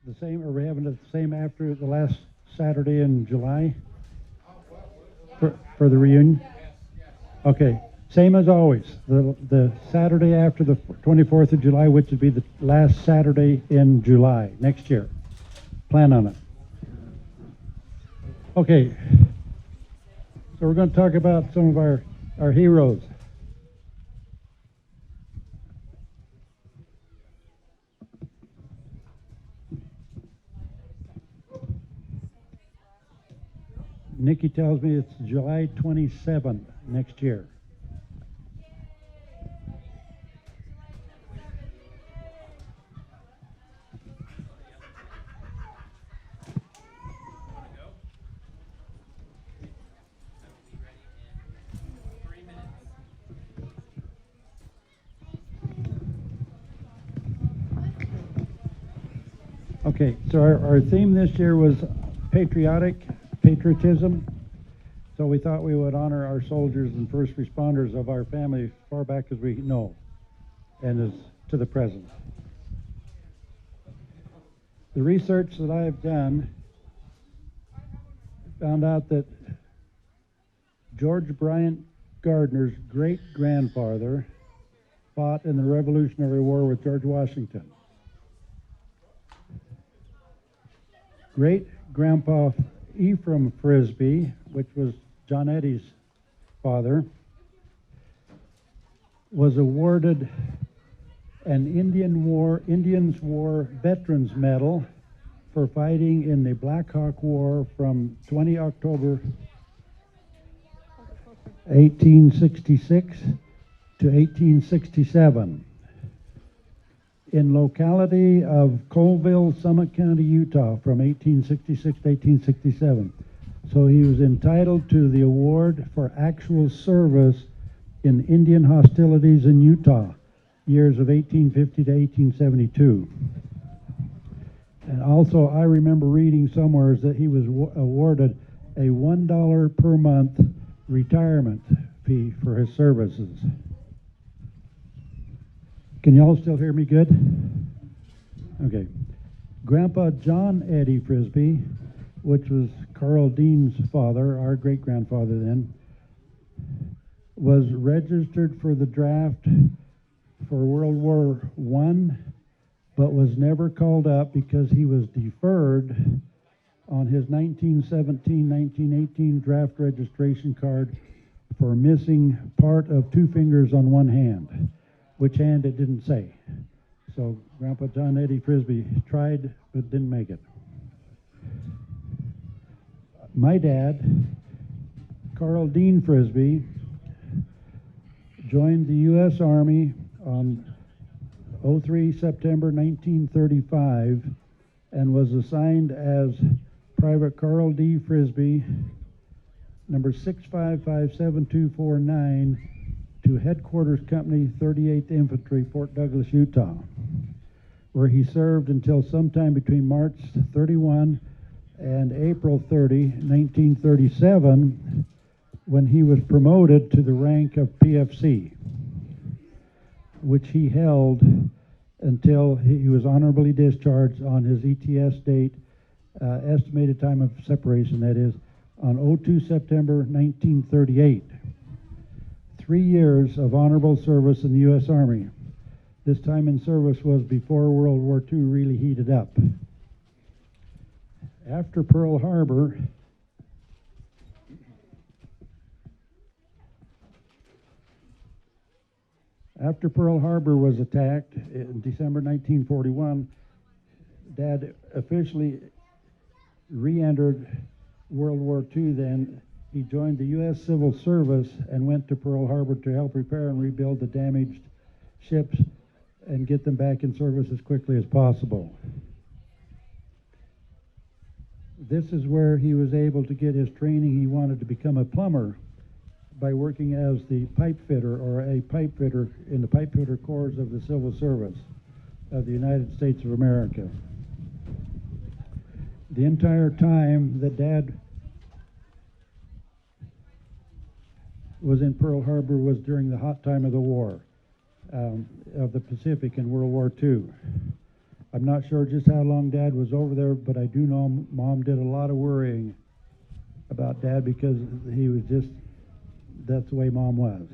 the same, are we having it the same after the last Saturday in July for the reunion? Okay, same as always. The Saturday after the 24th of July, which would be the last Saturday in July next year. Plan on it. Okay, so we're going to talk about some of our heroes. Nikki tells me it's July 27th next year. Okay, so our theme this year was patriotism. So we thought we would honor our soldiers and first responders of our family as far back as we know and as to the present. The research that I've done found out that George Bryant Gardner's great-grandfather fought in the Revolutionary War with George Washington. Great-grandpa Ephraim Frisby, which was John Eddy's father, was awarded an Indians War Veterans Medal for fighting in the Black Hawk War from 20 October 1866 to 1867 in locality of Colville, Summit County, Utah from 1866 to 1867. So he was entitled to the award for actual service in Indian hostilities in Utah, years of 1850 to 1872. And also I remember reading somewhere that he was awarded a $1 per month retirement fee for his services. Can you all still hear me good? Okay. Grandpa John Eddy Frisby, which was Carl Dean's father, our great-grandfather then, was registered for the draft for World War I, but was never called up because he was deferred on his 1917-1918 draft registration card for missing part of two fingers on one hand. Which hand it didn't say. So Grandpa John Eddy Frisby tried but didn't make it. My dad, Carl Dean Frisby, joined the U.S. Army on 03 September 1935 and was assigned as Private Carl D. Frisby, number 6557249, to Headquarters Company 38th Infantry, Fort Douglas, Utah, where he served until sometime between March 31 and April 30, 1937, when he was promoted to the rank of PFC, which he held until he was honorably discharged on his ETS date, estimated time of separation, that is, on 02 September 1938. 3 years of honorable service in the U.S. Army. This time in service was before World War II really heated up. After Pearl Harbor, was attacked in December 1941, Dad officially re-entered World War II then. He joined the U.S. Civil Service and went to Pearl Harbor to help repair and rebuild the damaged ships and get them back in service as quickly as possible. This is where he was able to get his training. He wanted to become a plumber by working as the pipe fitter or a pipe fitter in the pipe fitter corps of the Civil Service of the United States of America. The entire time that Dad was in Pearl Harbor was during the hot time of the war, of the Pacific in World War II. I'm not sure just how long Dad was over there, but I do know Mom did a lot of worrying about Dad because he was just, that's the way Mom was.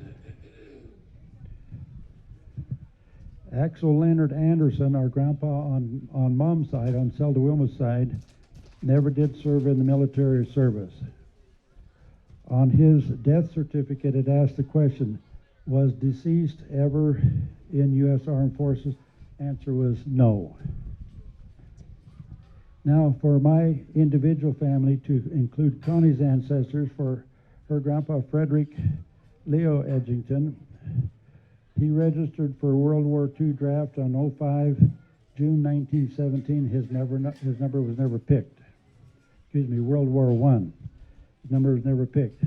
Axel Leonard Anderson, our grandpa on Mom's side, on Selda Wilma's side, never did serve in the military service. On his death certificate, it asked the question, was deceased ever in U.S. Armed Forces? Answer was no. Now, for my individual family, to include Connie's ancestors, for her grandpa Frederick Leo Edgington, he registered for World War II draft on 05, June 1917. His number was never picked. Excuse me, World War I. His number was never picked.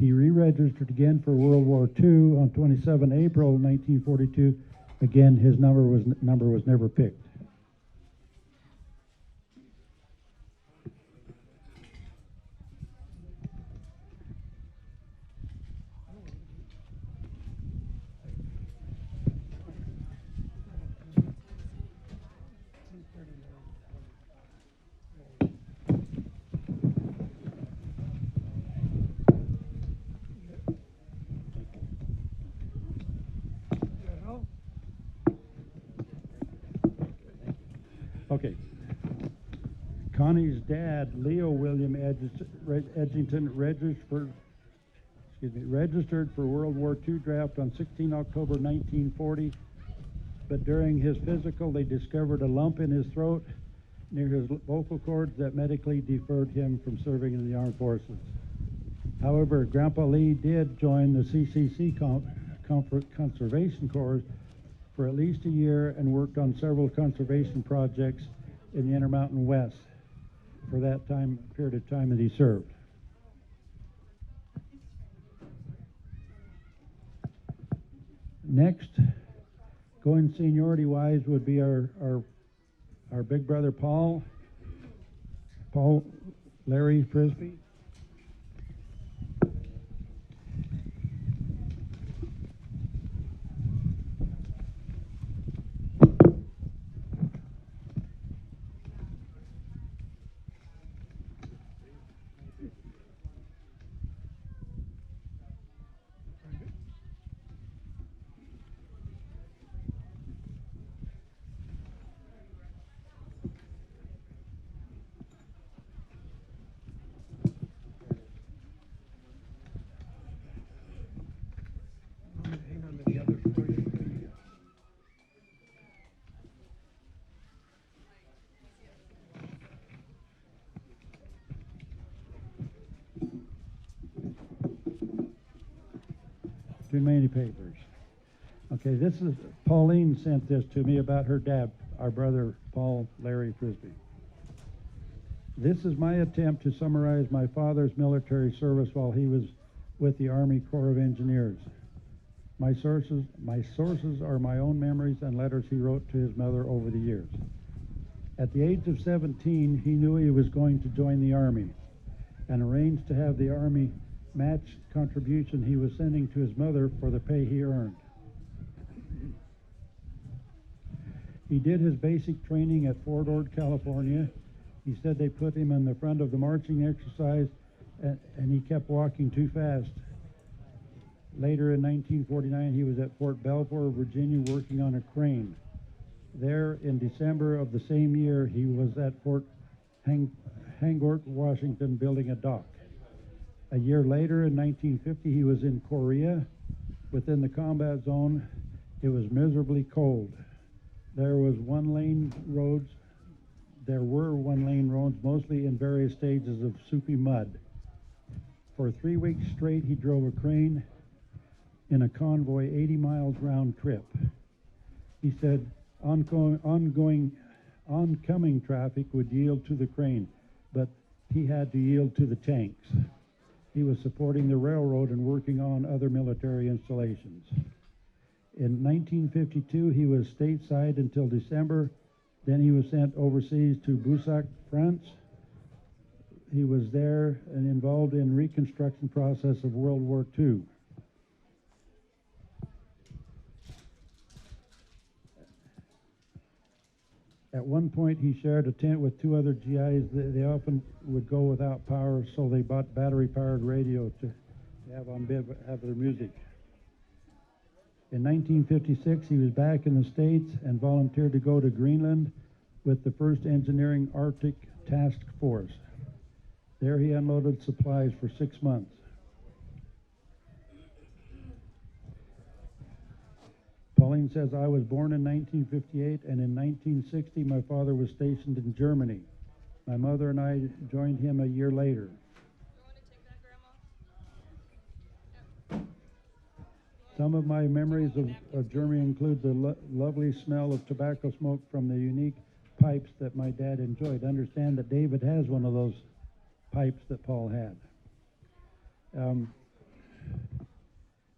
He re-registered again for World War II on 27 April 1942. Again, his number was never picked. Okay. Connie's dad, Leo William Edgington, registered for World War II draft on 16 October 1940, but during his physical, they discovered a lump in his throat near his vocal cords that medically deferred him from serving in the armed forces. However, Grandpa Lee did join the CCC Conservation Corps for at least a year and worked on several conservation projects in the Intermountain West for that period of time that he served. Next, going seniority-wise, would be our big brother Paul Larry Frisby. Too many papers. Okay, this is, Pauline sent this to me about her dad, our brother Paul Larry Frisby. This is my attempt to summarize my father's military service while he was with the Army Corps of Engineers. My sources are my own memories and letters he wrote to his mother over the years. At the age of 17, he knew he was going to join the Army and arranged to have the Army match contribution he was sending to his mother for the pay he earned. He did his basic training at Fort Ord, California. He said they put him in the front of the marching exercise and he kept walking too fast. Later in 1949, he was at Fort Belvoir, Virginia, working on a crane. There, in December of the same year, he was at Fort Hangort, Washington, building a dock. A year later, in 1950, he was in Korea. Within the combat zone, it was miserably cold. There were one-lane roads, mostly in various stages of soupy mud. For 3 weeks straight, he drove a crane in a convoy 80 miles round trip. He said oncoming traffic would yield to the crane, but he had to yield to the tanks. He was supporting the railroad and working on other military installations. In 1952, he was stateside until December. Then he was sent overseas to Boussac, France. He was there and involved in reconstruction process of World War II. At one point, he shared a tent with two other GIs. They often would go without power, so they bought battery-powered radio to have their music. In 1956, he was back in the States and volunteered to go to Greenland with the 1st Engineering Arctic Task Force. There he unloaded supplies for 6 months. Pauline says, I was born in 1958, and in 1960 my father was stationed in Germany. My mother and I joined him a year later. Some of my memories of Germany include the lovely smell of tobacco smoke from the unique pipes that my dad enjoyed. Understand that David has one of those pipes that Paul had.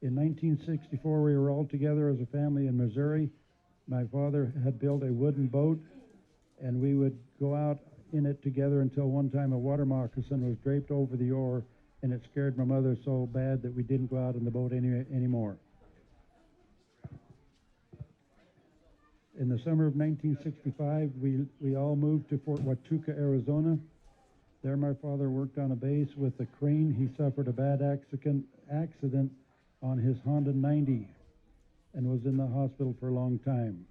In 1964, we were all together as a family in Missouri. My father had built a wooden boat, and we would go out in it together until one time a water moccasin was draped over the oar, and it scared my mother so bad that we didn't go out in the boat anymore. In the summer of 1965, we all moved to Fort Huachuca, Arizona. There my father worked on a base with a crane. He suffered a bad accident on his Honda 90 and was in the hospital for a long time.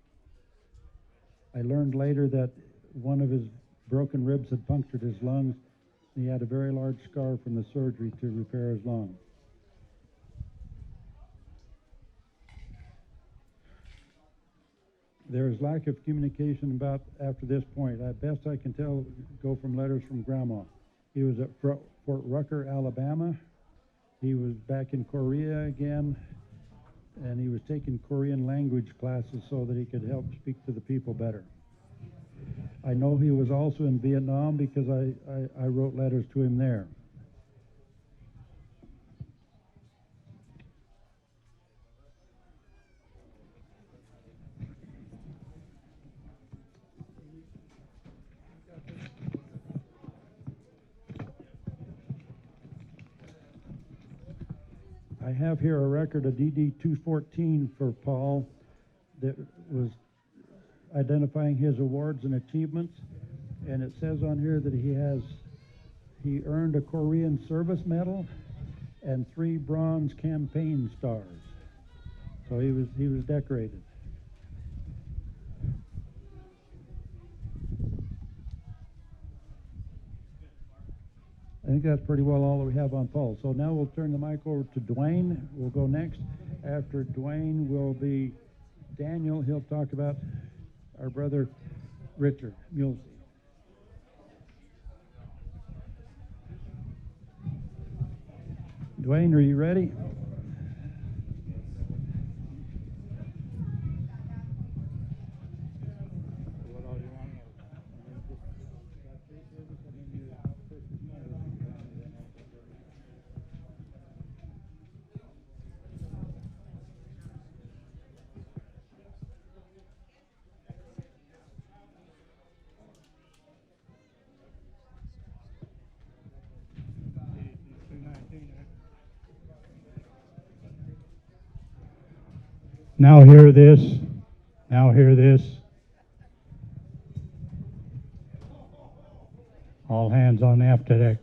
I learned later that one of his broken ribs had punctured his lungs, and he had a very large scar from the surgery to repair his lung. There is lack of communication about after this point. At best I can tell, go from letters from Grandma. He was at Fort Rucker, Alabama. He was back in Korea again, and he was taking Korean language classes so that he could help speak to the people better. I know he was also in Vietnam because I wrote letters to him there. I have here a record of DD 214 for Paul that was identifying his awards and achievements, and it says on here that he earned a Korean Service Medal and 3 bronze campaign stars. So he was decorated. I think that's pretty well all that we have on Paul. So now we'll turn the mic over to Dwayne. We'll go next. After Dwayne will be Daniel. He'll talk about our brother Richard Mulesy. Dwayne, are you ready? Now hear this. Now hear this. All hands on after deck.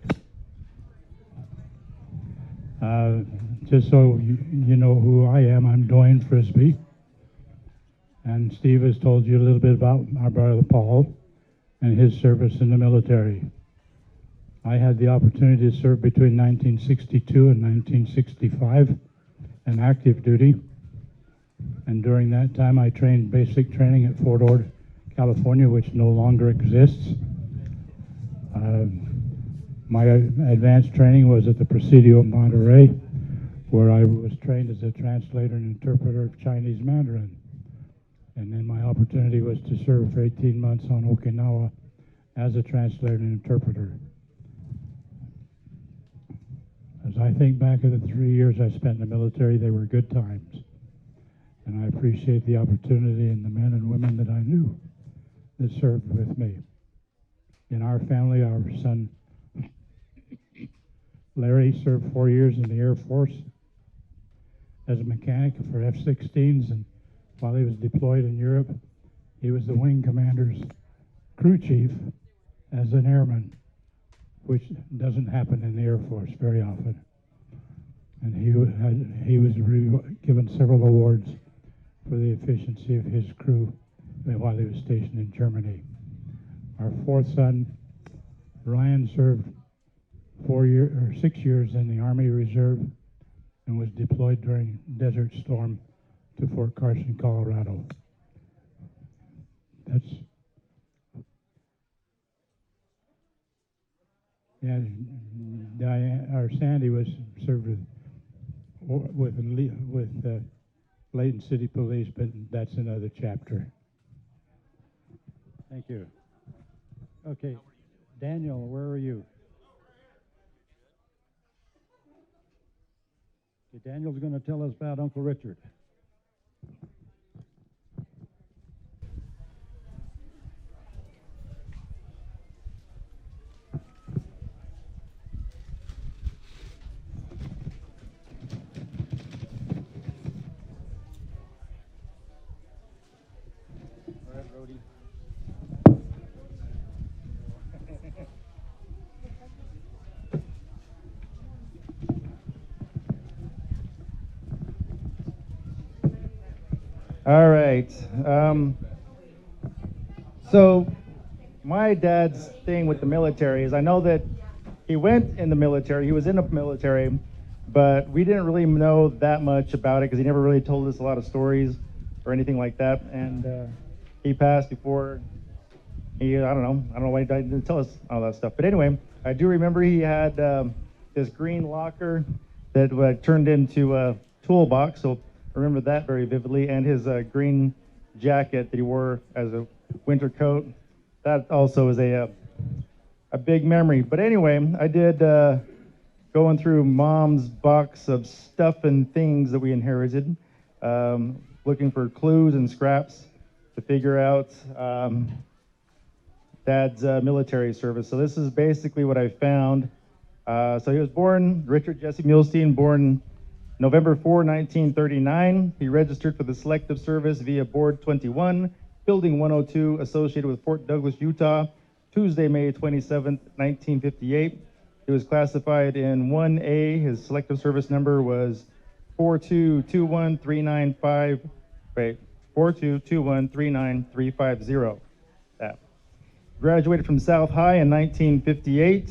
Just so you know who I am, I'm Dwayne Frisby. And Steve has told you a little bit about our brother Paul and his service in the military. I had the opportunity to serve between 1962 and 1965 in active duty. And during that time, I trained basic training at Fort Ord, California, which no longer exists. My advanced training was at the Presidio of Monterey, where I was trained as a translator and interpreter of Chinese Mandarin. And then my opportunity was to serve for 18 months on Okinawa as a translator and interpreter. As I think back of the 3 years I spent in the military, they were good times. And I appreciate the opportunity and the men and women that I knew that served with me. In our family, our son Larry served 4 years in the Air Force as a mechanic for F-16s, and while he was deployed in Europe, he was the wing commander's crew chief as an airman, which doesn't happen in the Air Force very often. And he was given several awards for the efficiency of his crew while he was stationed in Germany. Our fourth son, Ryan, served 6 years in the Army Reserve and was deployed during Desert Storm to Fort Carson, Colorado. That's, yeah, Sandy was served with Layton City Police, but that's another chapter. Thank you. Okay, Daniel, where are you? Okay, Daniel's going to tell us about Uncle Richard. All right, Brody. All right. So my dad's thing with the military is I know that he went in the military. He was in the military, but we didn't really know that much about it because he never really told us a lot of stories or anything like that. And he passed before I don't know why he died, didn't tell us all that stuff. But anyway, I do remember he had this green locker that turned into a toolbox. So I remember that very vividly, and his green jacket that he wore as a winter coat. That also is a big memory. But anyway, I did going through Mom's box of stuff and things that we inherited, looking for clues and scraps to figure out Dad's military service. So this is basically what I found. So he was born, Richard Jesse Muhlstein, born November 4, 1939. He registered for the Selective Service via Board 21, Building 102, associated with Fort Douglas, Utah, Tuesday, May 27, 1958. He was classified in 1A. His Selective Service number was 4221350. That. Graduated from South High in 1958.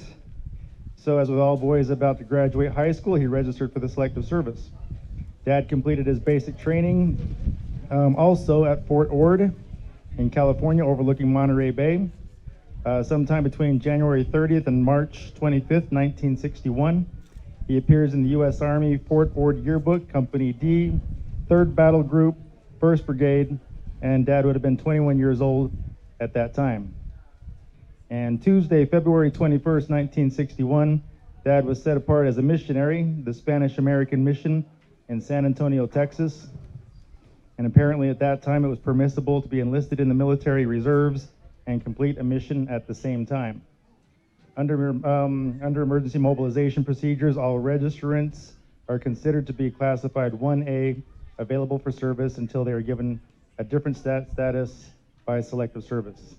So as with all boys about to graduate high school, he registered for the Selective Service. Dad completed his basic training also at Fort Ord in California, overlooking Monterey Bay, sometime between January 30th and March 25th, 1961. He appears in the U.S. Army Fort Ord Yearbook, Company D, 3rd Battle Group, 1st Brigade, and Dad would have been 21 years old at that time. And Tuesday, February 21st, 1961, Dad was set apart as a missionary, the Spanish-American Mission in San Antonio, Texas. And apparently at that time it was permissible to be enlisted in the military reserves and complete a mission at the same time. Under emergency mobilization procedures, all registrants are considered to be classified 1A, available for service until they are given a different status by Selective Service.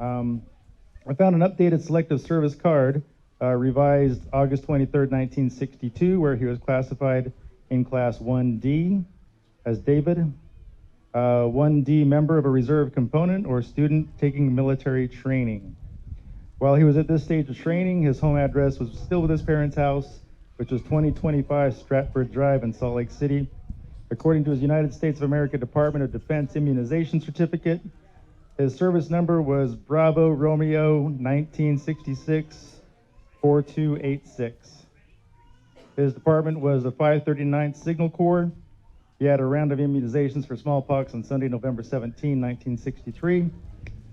I found an updated Selective Service card, revised August 23rd, 1962, where he was classified in Class 1D as David, 1D member of a reserve component or student taking military training. While he was at this stage of training, his home address was still with his parents' house, which was 2025 Stratford Drive in Salt Lake City. According to his United States of America Department of Defense immunization certificate, his service number was Bravo Romeo 1966 4286. His department was the 539th Signal Corps. He had a round of immunizations for smallpox on Sunday, November 17, 1963.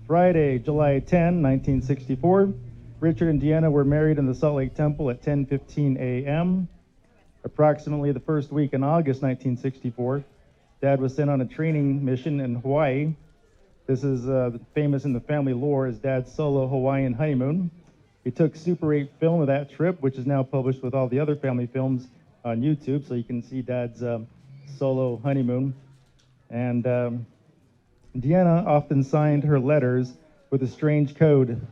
Friday, July 10, 1964, Richard and Deanna were married in the Salt Lake Temple at 10:15 a.m. Approximately the first week in August 1964, Dad was sent on a training mission in Hawaii. This is famous in the family lore as Dad's solo Hawaiian honeymoon. He took Super 8 film of that trip, which is now published with all the other family films on YouTube, so you can see Dad's solo honeymoon. And Deanna often signed her letters with a strange code.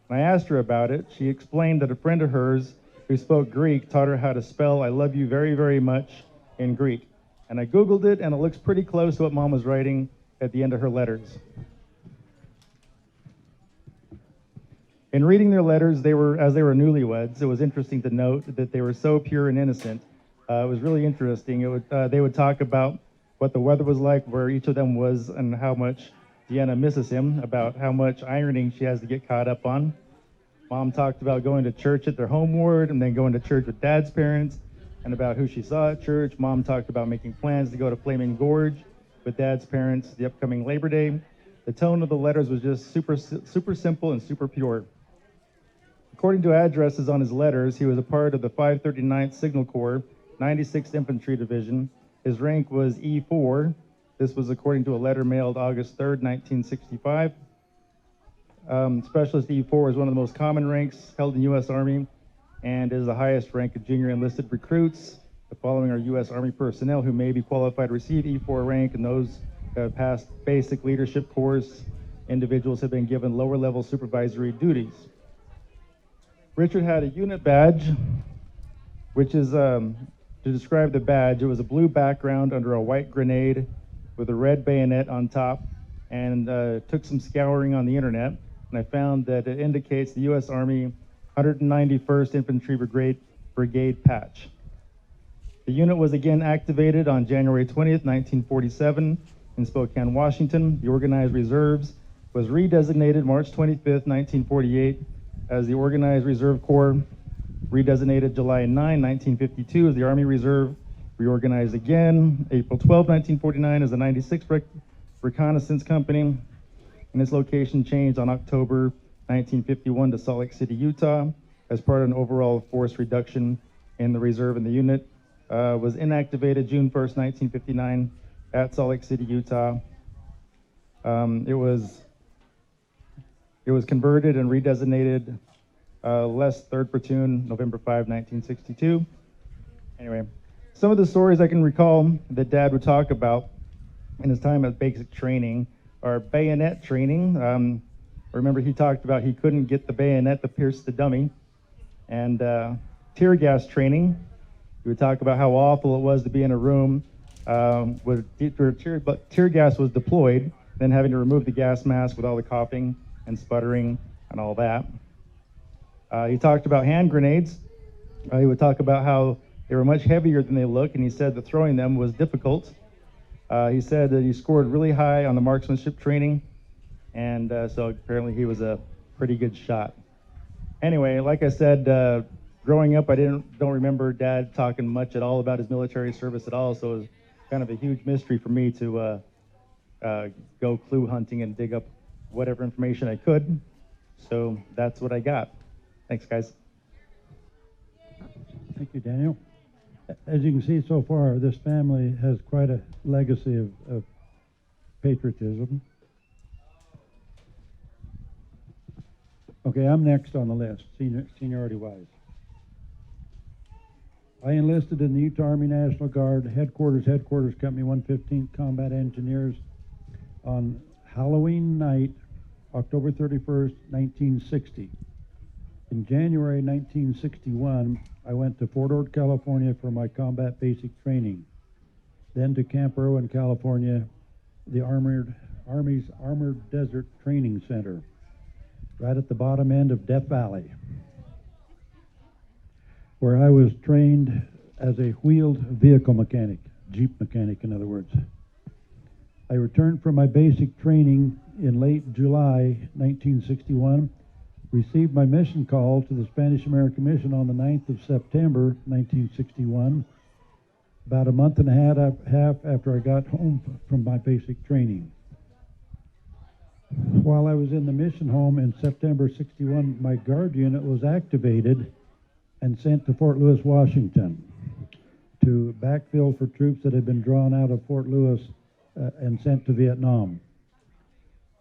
When I asked her about it, she explained that a friend of hers who spoke Greek taught her how to spell "I love you very, very much" in Greek. And I Googled it, and it looks pretty close to what Mom was writing at the end of her letters. In reading their letters, as they were newlyweds, it was interesting to note that they were so pure and innocent. It was really interesting. They would talk about what the weather was like, where each of them was, and how much Deanna misses him, about how much ironing she has to get caught up on. Mom talked about going to church at their home ward, and then going to church with Dad's parents, and about who she saw at church. Mom talked about making plans to go to Flaming Gorge with Dad's parents the upcoming Labor Day. The tone of the letters was just super simple and super pure. According to addresses on his letters, he was a part of the 539th Signal Corps, 96th Infantry Division. His rank was E4. This was according to a letter mailed August 3rd, 1965. Specialist E4 is one of the most common ranks held in U.S. Army and is the highest rank of junior enlisted recruits. The following are U.S. Army personnel who may be qualified to receive E4 rank, and those who have passed basic leadership course. Individuals have been given lower level supervisory duties. Richard had a unit badge, which is, to describe the badge, it was a blue background under a white grenade with a red bayonet on top, and took some scouring on the internet, and I found that it indicates the U.S. Army 191st Infantry Brigade patch. The unit was again activated on January 20th, 1947 in Spokane, Washington. The Organized Reserves was redesignated March 25th, 1948 as the Organized Reserve Corps, redesignated July 9, 1952 as the Army Reserve, reorganized again April 12, 1949 as the 96th Reconnaissance Company, and its location changed on October 1951 to Salt Lake City, Utah, as part of an overall force reduction in the reserve, and the unit was inactivated June 1st, 1959 at Salt Lake City, Utah. It was converted and redesignated Les 3rd Platoon, November 5, 1962. Anyway, some of the stories I can recall that Dad would talk about in his time at basic training are bayonet training. Remember, he talked about he couldn't get the bayonet to pierce the dummy. And tear gas training. He would talk about how awful it was to be in a room where tear gas was deployed, then having to remove the gas mask with all the coughing and sputtering and all that. He talked about hand grenades. He would talk about how they were much heavier than they look, and he said that throwing them was difficult. He said that he scored really high on the marksmanship training, and so apparently he was a pretty good shot. Anyway, like I said, growing up, I don't remember Dad talking much at all about his military service at all, so it was kind of a huge mystery for me to go clue hunting and dig up whatever information I could. So that's what I got. Thanks, guys. Thank you, Daniel. As you can see so far, this family has quite a legacy of patriotism. Okay, I'm next on the list, seniority-wise. I enlisted in the Utah Army National Guard, Headquarters Company 115th Combat Engineers on Halloween night, October 31st, 1960. In January 1961, I went to Fort Ord, California for my combat basic training. Then to Camp Irwin, California, the Army's Armored Desert Training Center, right at the bottom end of Death Valley, where I was trained as a wheeled vehicle mechanic, Jeep mechanic in other words. I returned from my basic training in late July 1961, received my mission call to the Spanish-American Mission on the 9th of September 1961, about a month and a half after I got home from my basic training. While I was in the mission home in September 61, my guard unit was activated and sent to Fort Lewis, Washington to backfill for troops that had been drawn out of Fort Lewis and sent to Vietnam.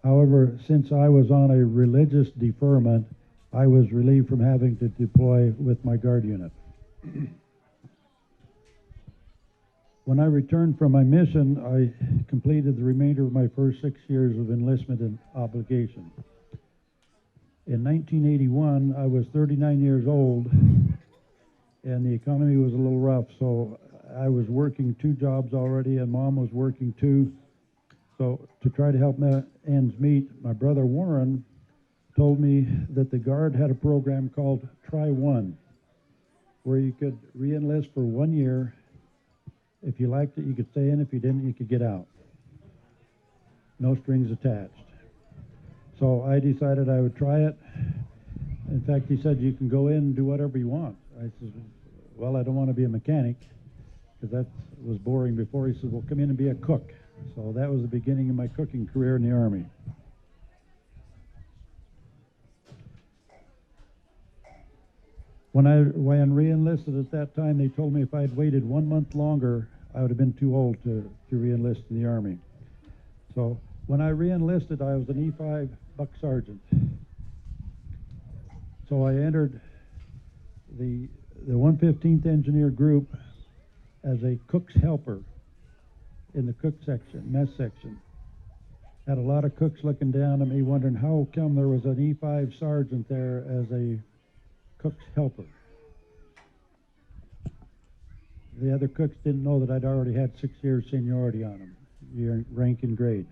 However, since I was on a religious deferment, I was relieved from having to deploy with my guard unit. When I returned from my mission, I completed the remainder of my first 6 years of enlistment and obligation. In 1981, I was 39 years old, and the economy was a little rough, so I was working 2 jobs already, and Mom was working 2. So to try to help ends meet, my brother Warren told me that the Guard had a program called Try One, where you could re-enlist for 1 year. If you liked it, you could stay in. If you didn't, you could get out. No strings attached. So I decided I would try it. In fact, he said, you can go in and do whatever you want. I said, well, I don't want to be a mechanic, because that was boring before. He said, well, come in and be a cook. So that was the beginning of my cooking career in the Army. When I re-enlisted at that time, they told me if I had waited 1 month longer, I would have been too old to re-enlist in the Army. So when I re-enlisted, I was an E5 buck sergeant. So I entered the 115th Engineer Group as a cook's helper in the cook section, mess section. Had a lot of cooks looking down at me wondering how come there was an E5 sergeant there as a cook's helper. The other cooks didn't know that I'd already had 6 years seniority on them, year rank and grade.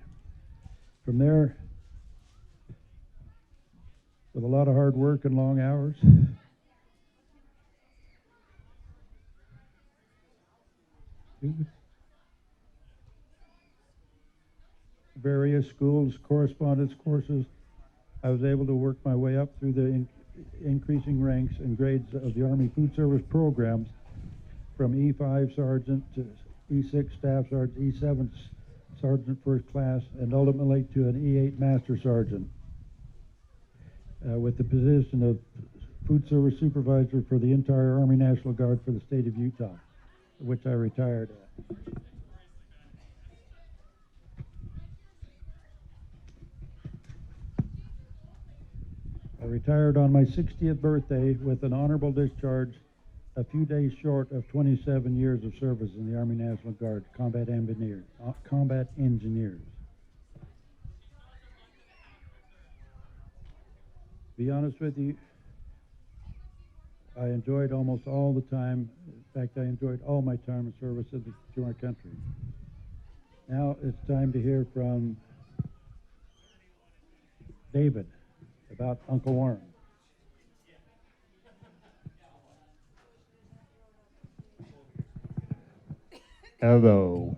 From there, with a lot of hard work and long hours, various schools, correspondence courses, I was able to work my way up through the increasing ranks and grades of the Army Food Service programs, from E5 Sergeant to E6 Staff Sergeant, E7 Sergeant First Class, and ultimately to an E8 Master Sergeant, with the position of Food Service Supervisor for the entire Army National Guard for the state of Utah, which I retired at. I retired on my 60th birthday with an honorable discharge, a few days short of 27 years of service in the Army National Guard, combat engineers. To be honest with you, I enjoyed almost all the time. In fact, I enjoyed all my time of service to our country. Now it's time to hear from David about Uncle Warren. Hello.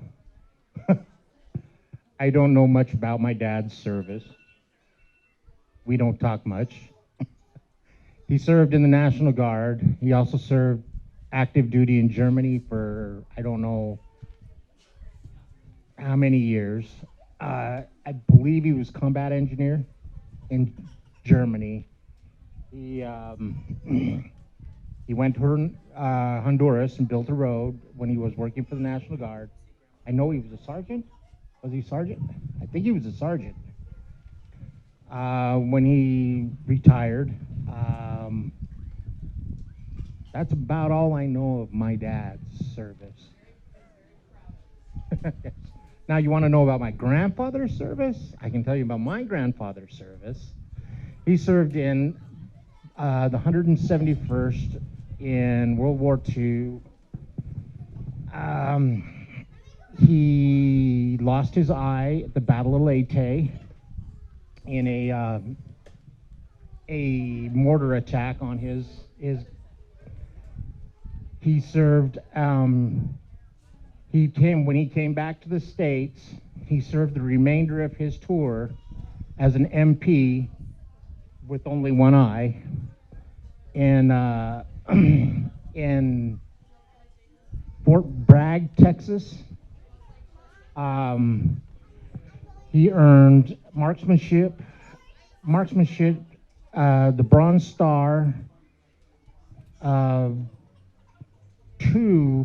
I don't know much about my dad's service. We don't talk much. He served in the National Guard. He also served active duty in Germany for, I don't know how many years. I believe he was combat engineer in Germany. He went to Honduras and built a road when he was working for the National Guard. I know he was a sergeant. Was he sergeant? I think he was a sergeant. When he retired, that's about all I know of my dad's service. Now, you want to know about my grandfather's service? I can tell you about my grandfather's service. He served in the 171st in World War II. He lost his eye at the Battle of Leyte in a mortar attack on his. He served. When he came back to the States, he served the remainder of his tour as an MP with only one eye in Fort Bragg, Texas. He earned marksmanship, the Bronze Star, 2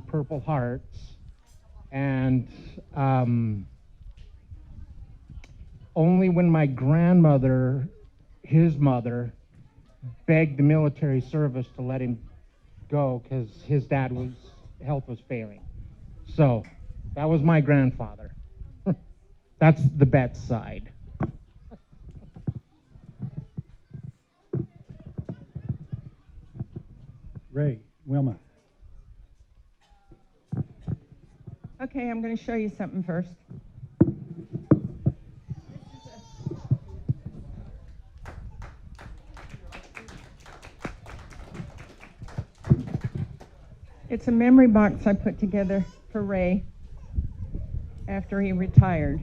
Purple Hearts, and only when my grandmother, his mother, begged the military service to let him go because his health was failing. So that was my grandfather. That's the Betts side. Ray, Wilma. Okay, I'm going to show you something first. It's a memory box I put together for Ray after he retired.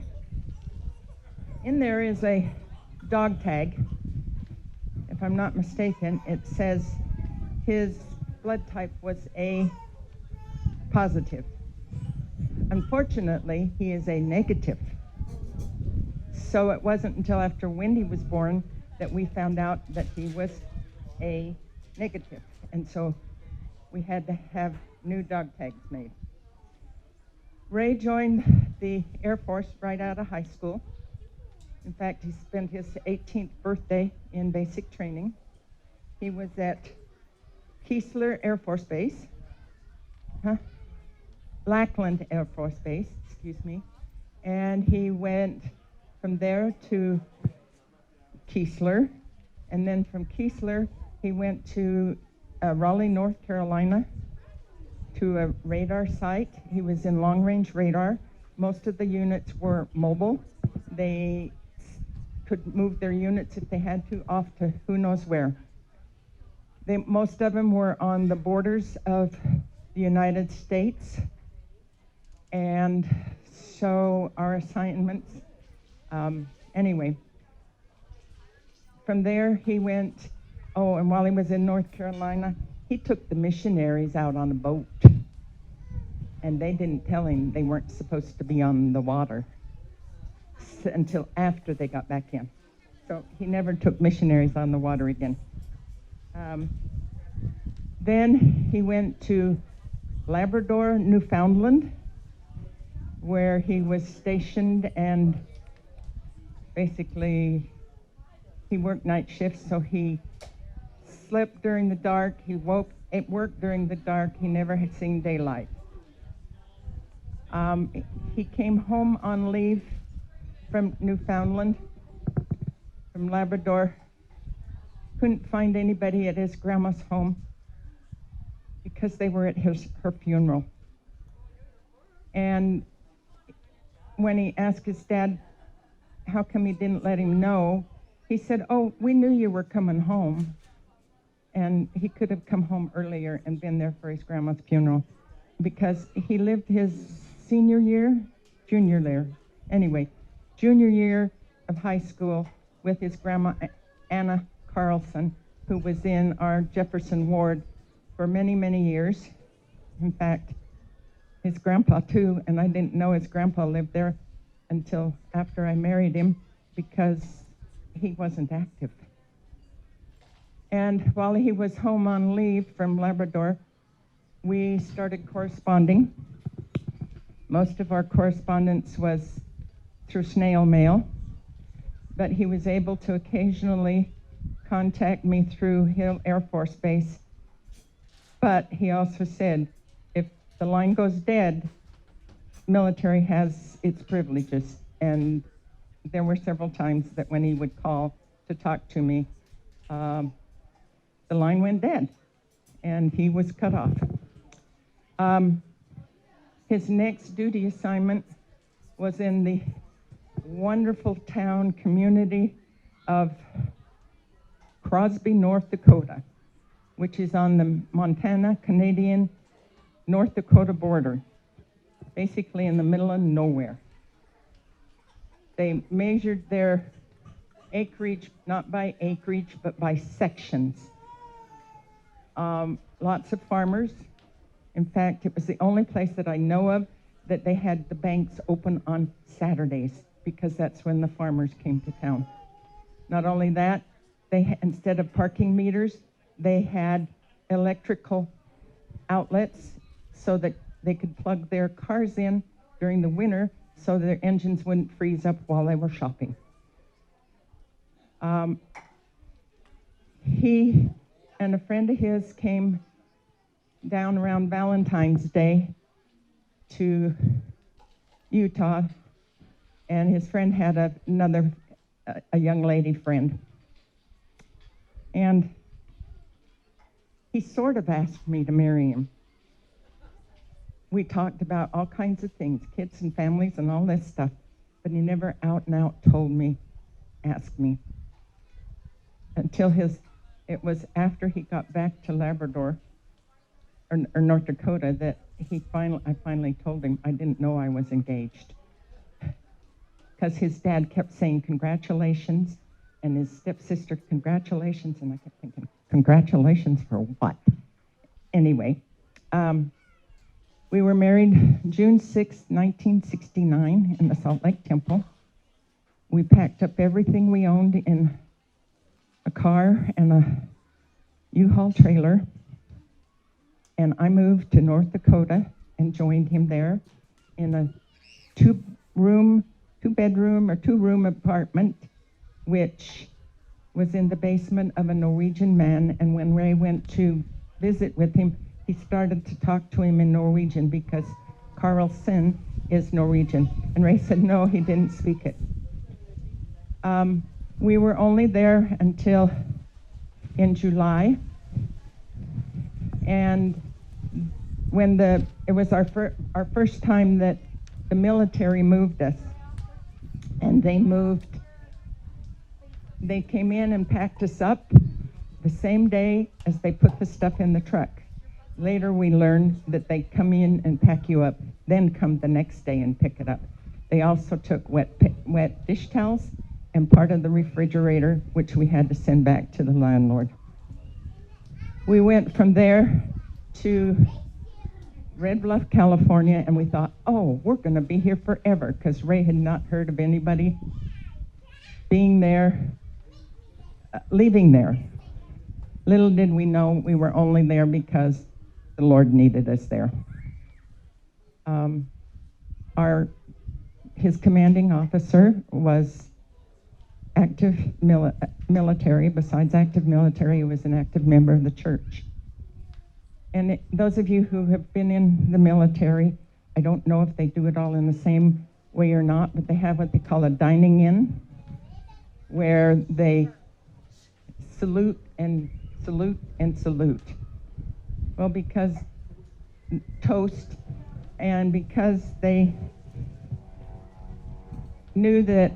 In there is a dog tag. If I'm not mistaken, it says his blood type was A positive. Unfortunately, he is A negative. So it wasn't until after Wendy was born that we found out that he was A negative. And so we had to have new dog tags made. Ray joined the Air Force right out of high school. In fact, he spent his 18th birthday in basic training. He was at Keesler Air Force Base, Lackland Air Force Base, excuse me, and he went from there to Keesler, and then from Keesler he went to Raleigh, North Carolina, to a radar site. He was in long-range radar. Most of the units were mobile. They could move their units if they had to off to who knows where. Most of them were on the borders of the United States, and so our assignments, anyway. From there he went, and while he was in North Carolina, he took the missionaries out on a boat, and they didn't tell him they weren't supposed to be on the water until after they got back in. So he never took missionaries on the water again. Then he went to Labrador, Newfoundland, where he was stationed, and basically he worked night shifts, so he slept during the dark, he woke at work during the dark, he never had seen daylight. He came home on leave from Newfoundland, from Labrador, couldn't find anybody at his grandma's home because they were at her funeral. And when he asked his dad how come he didn't let him know, he said, "Oh, we knew you were coming home." And he could have come home earlier and been there for his grandma's funeral, because he lived his junior year of high school with his grandma, Anna Carlson, who was in our Jefferson ward for many, many years. In fact, his grandpa too, and I didn't know his grandpa lived there until after I married him, because he wasn't active. And while he was home on leave from Labrador, we started corresponding. Most of our correspondence was through snail mail, but he was able to occasionally contact me through Hill Air Force Base. But he also said, if the line goes dead, military has its privileges. And there were several times that when he would call to talk to me, the line went dead and he was cut off. His next duty assignment was in the wonderful town community of Crosby, North Dakota, which is on the Montana-Canadian North Dakota border, basically in the middle of nowhere. They measured their acreage, not by acreage, but by sections. Lots of farmers. In fact, it was the only place that I know of that they had the banks open on Saturdays, because that's when the farmers came to town. Not only that, instead of parking meters, they had electrical outlets so that they could plug their cars in during the winter so their engines wouldn't freeze up while they were shopping. He and a friend of his came down around Valentine's Day to Utah, and his friend had a young lady friend. And he sort of asked me to marry him. We talked about all kinds of things, kids and families and all this stuff, but he never out and out told me, asked me. Until it was after he got back to Labrador, or North Dakota, that I finally told him I didn't know I was engaged. Because his dad kept saying congratulations, and his stepsister, congratulations, and I kept thinking, congratulations for what? Anyway, we were married June 6, 1969 in the Salt Lake Temple. We packed up everything we owned in a car and a U-Haul trailer, and I moved to North Dakota and joined him there in a two-bedroom or two-room apartment, which was in the basement of a Norwegian man. And when Ray went to visit with him, he started to talk to him in Norwegian because Carlson is Norwegian. And Ray said, no, he didn't speak it. We were only there until in July. And when it was our first time that the military moved us. And they came in and packed us up the same day as they put the stuff in the truck. Later we learned that they come in and pack you up, then come the next day and pick it up. They also took wet dish towels and part of the refrigerator, which we had to send back to the landlord. We went from there to Red Bluff, California, and we thought, oh, we're going to be here forever, because Ray had not heard of anybody being there, leaving there. Little did we know we were only there because the Lord needed us there. His commanding officer was active military. Besides active military, he was an active member of the church. And those of you who have been in the military, I don't know if they do it all in the same way or not, but they have what they call a dining in, where they salute and salute and salute. Well, because toast, and because they knew that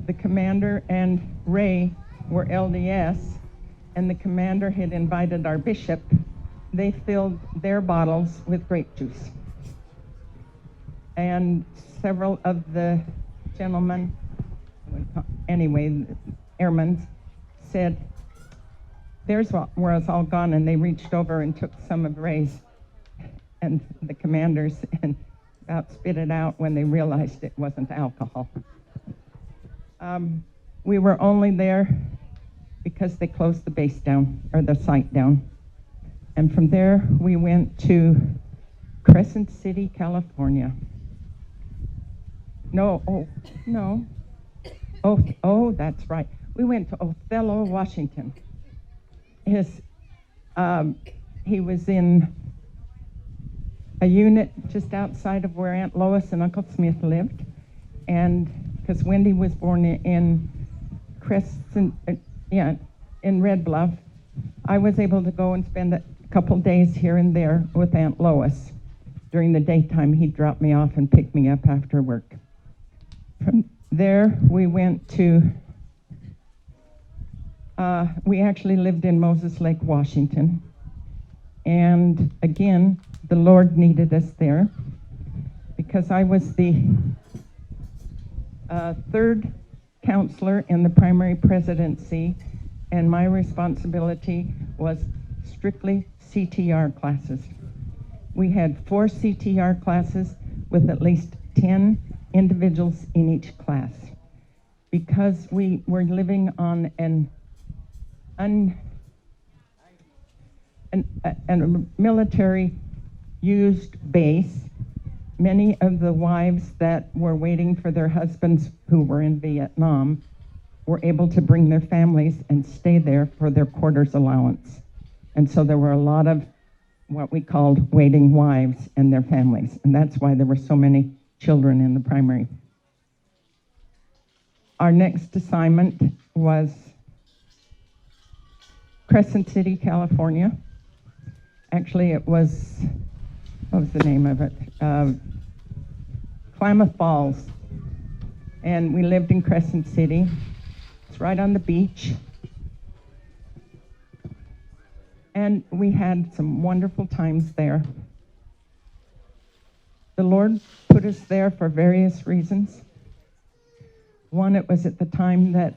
the commander and Ray were LDS, and the commander had invited our bishop, they filled their bottles with grape juice. And several of the gentlemen, anyway, airmen, said, there's where it's all gone, and they reached over and took some of Ray's and the commander's and about spit it out when they realized it wasn't alcohol. We were only there because they closed the base down, or the site down. And from there, we went to Crescent City, California. No, that's right. We went to Othello, Washington. He was in a unit just outside of where Aunt Lois and Uncle Smith lived. And because Wendy was born in in Red Bluff, I was able to go and spend a couple days here and there with Aunt Lois. During the daytime, he'd drop me off and pick me up after work. From there, we went to, we actually lived in Moses Lake, Washington. And again, the Lord needed us there because I was the third counselor in the primary presidency, and my responsibility was strictly CTR classes. We had 4 CTR classes with at least 10 individuals in each class. Because we were living on a military used base, many of the wives that were waiting for their husbands who were in Vietnam were able to bring their families and stay there for their quarters allowance. And so there were a lot of what we called waiting wives and their families. And that's why there were so many children in the primary. Our next assignment was Crescent City, California. Actually, it was, what was the name of it? Klamath Falls. And we lived in Crescent City. It's right on the beach. And we had some wonderful times there. The Lord put us there for various reasons. One, it was at the time that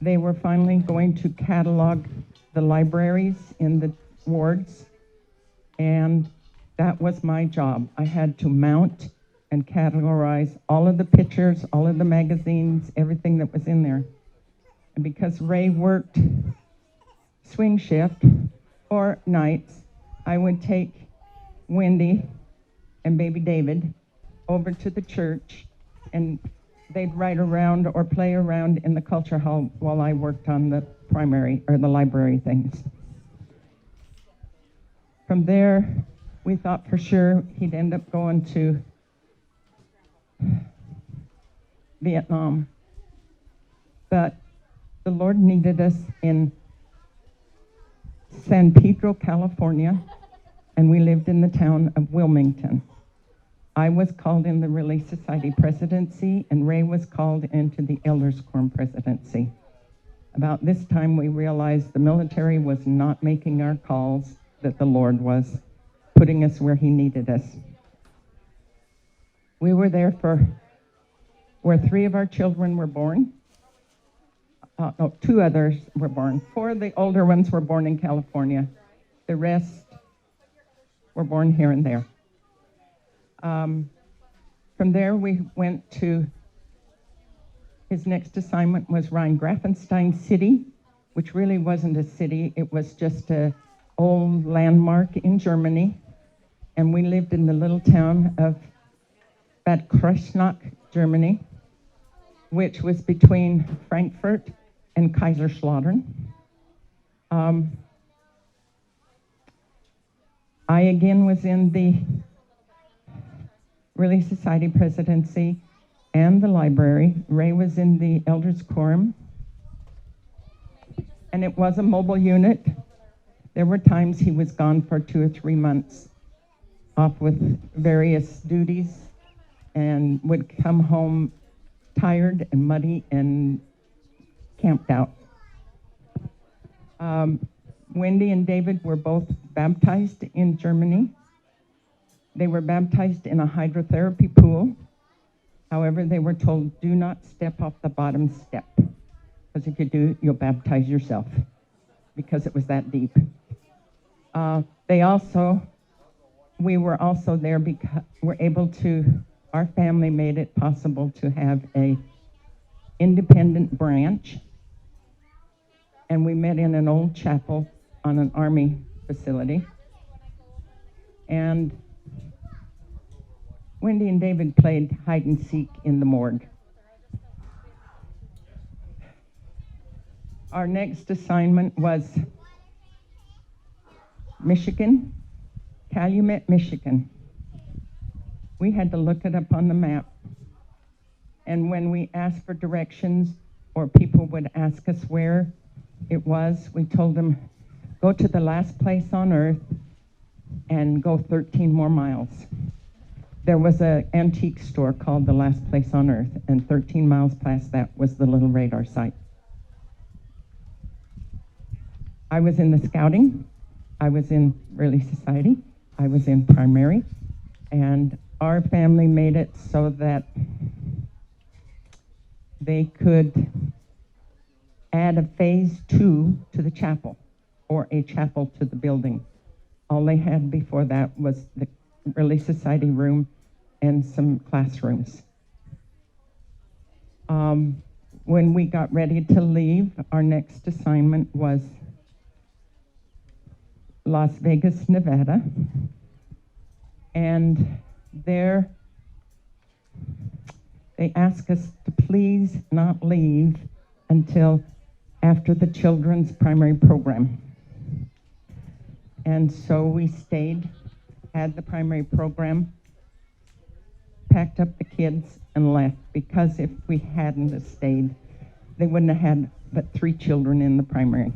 they were finally going to catalog the libraries in the wards, and that was my job. I had to mount and categorize all of the pictures, all of the magazines, everything that was in there. And because Ray worked swing shift or nights, I would take Wendy and baby David over to the church, and they'd ride around or play around in the culture hall while I worked on the primary or the library things. From there, we thought for sure he'd end up going to Vietnam. But the Lord needed us in San Pedro, California, and we lived in the town of Wilmington. I was called in the Relief Society presidency, and Ray was called into the Elders Quorum presidency. About this time, we realized the military was not making our calls, that the Lord was putting us where he needed us. We were there for where 3 of our children were born. No, 2 others were born. 4 of the older ones were born in California. The rest were born here and there. From there, we went to, his next assignment was Rhein-Grafenstein City, which really wasn't a city. It was just an old landmark in Germany. And we lived in the little town of Bad Kreuznach, Germany, which was between Frankfurt and Kaiserslautern. I again was in the Relief Society presidency and the library. Ray was in the Elders Quorum. And it was a mobile unit. There were times he was gone for 2 or 3 months off with various duties and would come home tired and muddy and camped out. Wendy and David were both baptized in Germany. They were baptized in a hydrotherapy pool. However, they were told, do not step off the bottom step, because if you do, you'll baptize yourself, because it was that deep. We were also there because our family made it possible to have a independent branch, and we met in an old chapel on an army facility. And Wendy and David played hide and seek in the morgue. Our next assignment was Michigan, Calumet, Michigan. We had to look it up on the map. And when we asked for directions, or people would ask us where it was, we told them, go to the last place on earth and go 13 more miles. There was an antique store called The Last Place on Earth, and 13 miles past that was the little radar site. I was in the scouting, I was in Relief Society, I was in primary, and our family made it so that they could add a phase 2 to the chapel, or a chapel to the building. All they had before that was the Relief Society room and some classrooms. When we got ready to leave, our next assignment was Las Vegas, Nevada. And there, they asked us to please not leave until after the children's primary program. And so we stayed, had the primary program, packed up the kids, and left, because if we hadn't have stayed, they wouldn't have had but 3 children in the primary.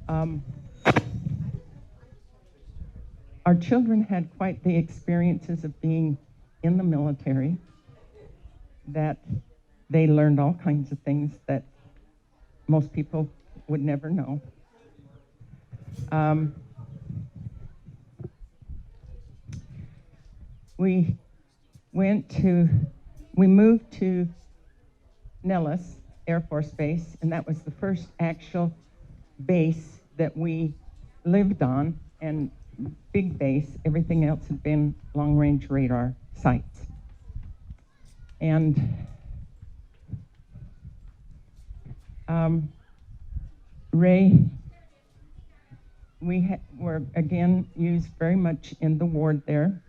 Um, our children had quite the experiences of being in the military, that they learned all kinds of things that most people would never know. We moved to Nellis Air Force Base, and that was the first actual base that we lived on, and big base. Everything else had been long-range radar sites. And Ray, we were again used very much in the ward there.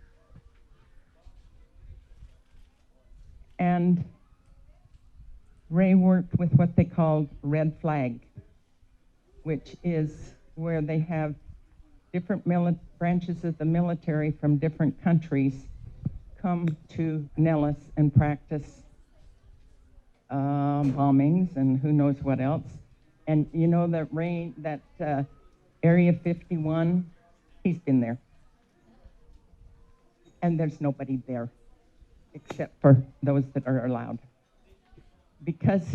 And Ray worked with what they called Red Flag, which is where they have different branches of the military from different countries come to Nellis and practice bombings and who knows what else. And you know that Area 51, he's been there. And there's nobody there except for those that are allowed. Because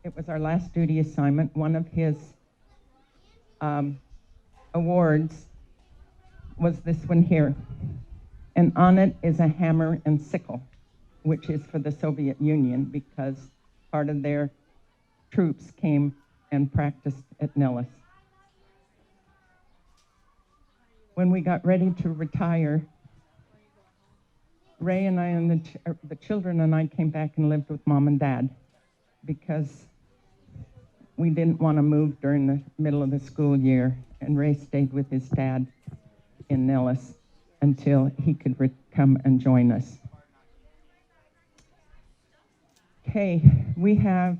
it was our last duty assignment, one of his awards was this one here. And on it is a hammer and sickle, which is for the Soviet Union, because part of their troops came and practiced at Nellis. When we got ready to retire, Ray and I and the children and I came back and lived with Mom and Dad, because we didn't want to move during the middle of the school year, and Ray stayed with his dad in Nellis until he could come and join us. Okay, we have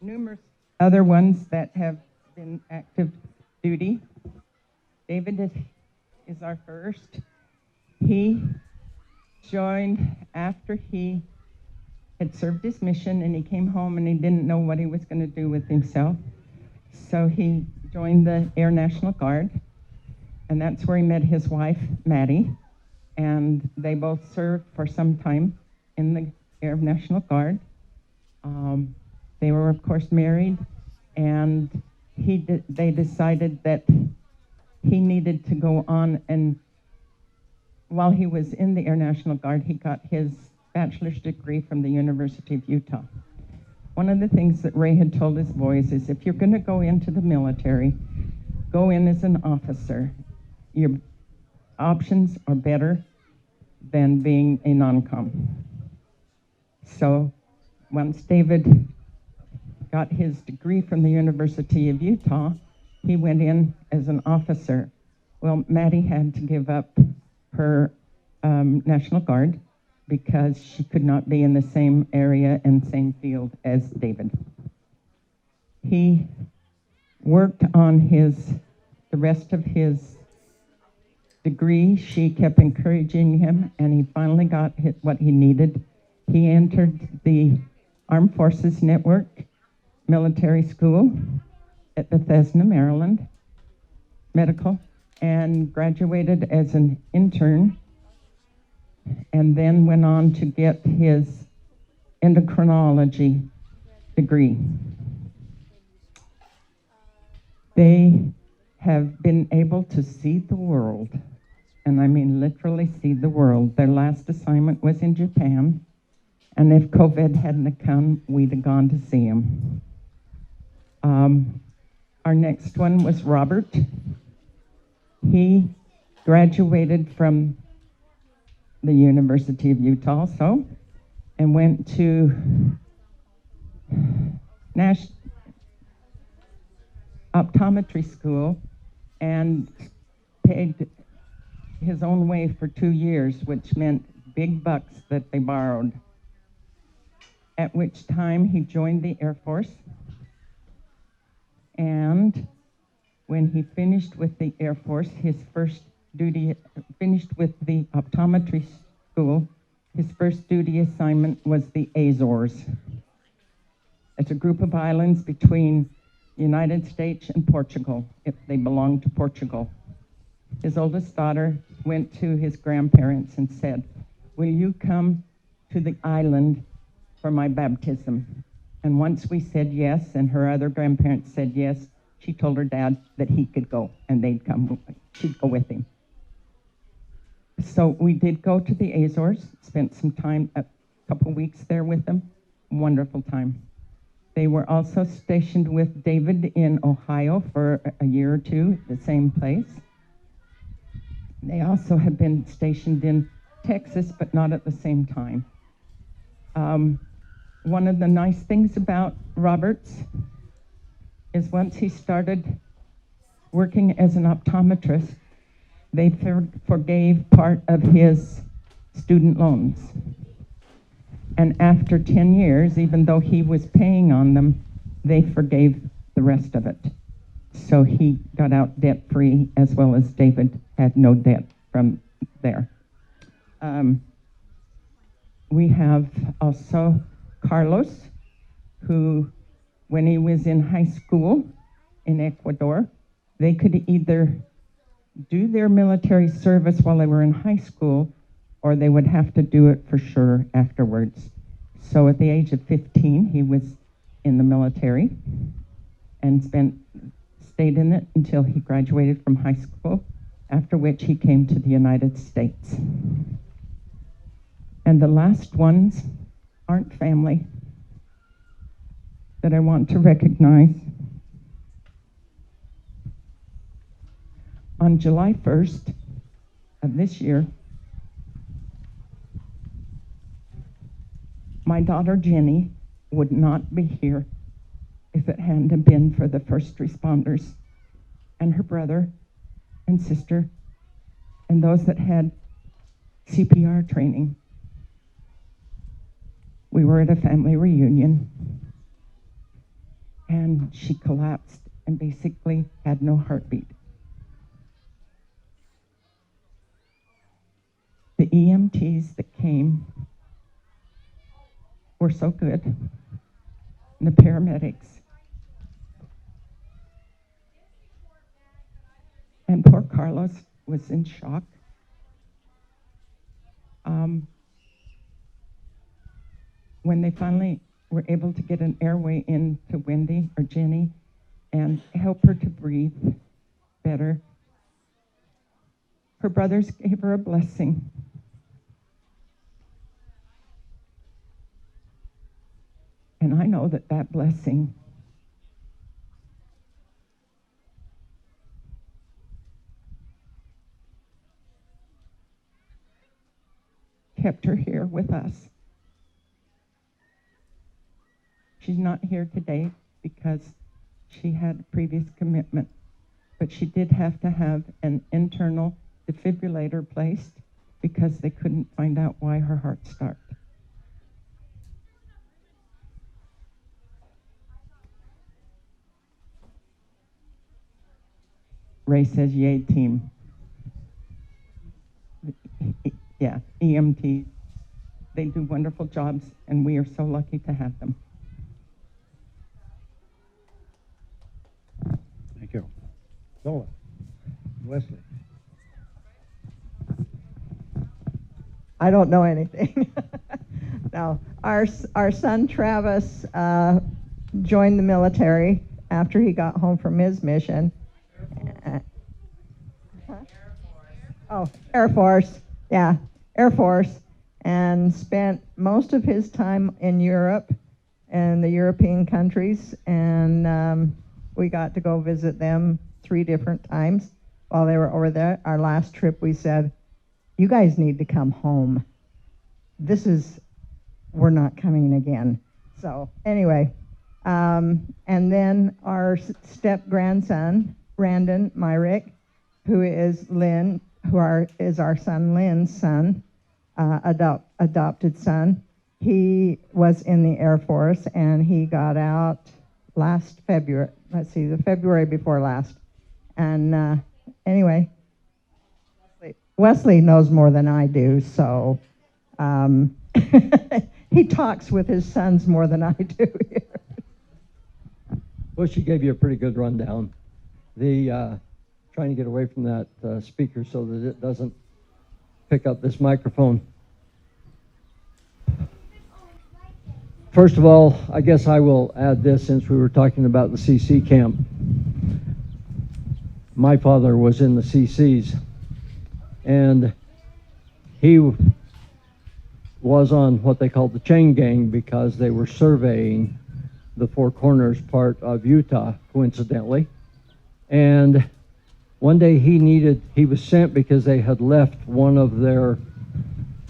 numerous other ones that have been active duty. David is our first. He joined after he had served his mission, and he came home and he didn't know what he was going to do with himself. So he joined the Air National Guard, and that's where he met his wife, Maddie, and they both served for some time in the Air National Guard. They were, of course, married, and they decided that he needed to go on, and while he was in the Air National Guard, he got his bachelor's degree from the University of Utah. One of the things that Ray had told his boys is, if you're going to go into the military, go in as an officer. Your options are better than being a non-com. So once David got his degree from the University of Utah, he went in as an officer. Well, Maddie had to give up her National Guard because she could not be in the same area and same field as David. He worked on the rest of his degree. She kept encouraging him, and he finally got what he needed. He entered the Armed Forces Network Military School at Bethesda, Maryland, medical, and graduated as an intern, and then went on to get his endocrinology degree. They have been able to see the world, and I mean literally see the world. Their last assignment was in Japan, and if COVID hadn't come, we'd have gone to see him. Our next one was Robert. He graduated from the University of Utah also, and went to optometry school and paid his own way for 2 years, which meant big bucks that they borrowed. At which time he joined the Air Force, and when he finished with the Air Force, finished with the optometry school, his first duty assignment was the Azores. It's a group of islands between United States and Portugal, if they belonged to Portugal. His oldest daughter went to his grandparents and said, "Will you come to the island for my baptism?" And once we said yes, and her other grandparents said yes, she told her dad that he could go, and she'd go with him. So we did go to the Azores, spent some time, a couple weeks there with them. Wonderful time. They were also stationed with David in Ohio for a year or two, the same place. They also have been stationed in Texas, but not at the same time. One of the nice things about Roberts is once he started working as an optometrist, they forgave part of his student loans. And after 10 years, even though he was paying on them, they forgave the rest of it. So he got out debt-free, as well as David had no debt from there. We have also Carlos, who, when he was in high school in Ecuador, they could either do their military service while they were in high school, or they would have to do it for sure afterwards. So at the age of 15, he was in the military and stayed in it until he graduated from high school, after which he came to the United States. And the last ones aren't family that I want to recognize. On July 1st of this year, my daughter Jenny would not be here if it hadn't been for the first responders and her brother and sister and those that had CPR training. We were at a family reunion and she collapsed and basically had no heartbeat. The EMTs that came were so good, and the paramedics. And poor Carlos was in shock. When they finally were able to get an airway into Wendy or Jenny and help her to breathe better, her brothers gave her a blessing. And I know that that blessing kept her here with us. She's not here today because she had a previous commitment, but she did have to have an internal defibrillator placed because they couldn't find out why her heart stopped. Ray says, "Yay, team." Yeah, EMT. They do wonderful jobs, and we are so lucky to have them. Thank you. Zola, Wesley. I don't know anything. No, our son Travis joined the military after he got home from his mission. Oh, Air Force. Yeah, Air Force. And spent most of his time in Europe and the European countries. And we got to go visit them 3 different times while they were over there. Our last trip, we said, "You guys need to come home. We're not coming again." So anyway, and then our step-grandson, Brandon Myrick, who is is our son Lynn's son, adopted son. He was in the Air Force and he got out last February. Let's see, the February before last. And anyway, Wesley knows more than I do, so he talks with his sons more than I do here. Well, she gave you a pretty good rundown. The trying to get away from that speaker so that it doesn't pick up this microphone. First of all, I guess I will add this since we were talking about the CC camp. My father was in the CCs, and he was on what they called the chain gang because they were surveying the Four Corners part of Utah, coincidentally. And one day he was sent because they had left one of their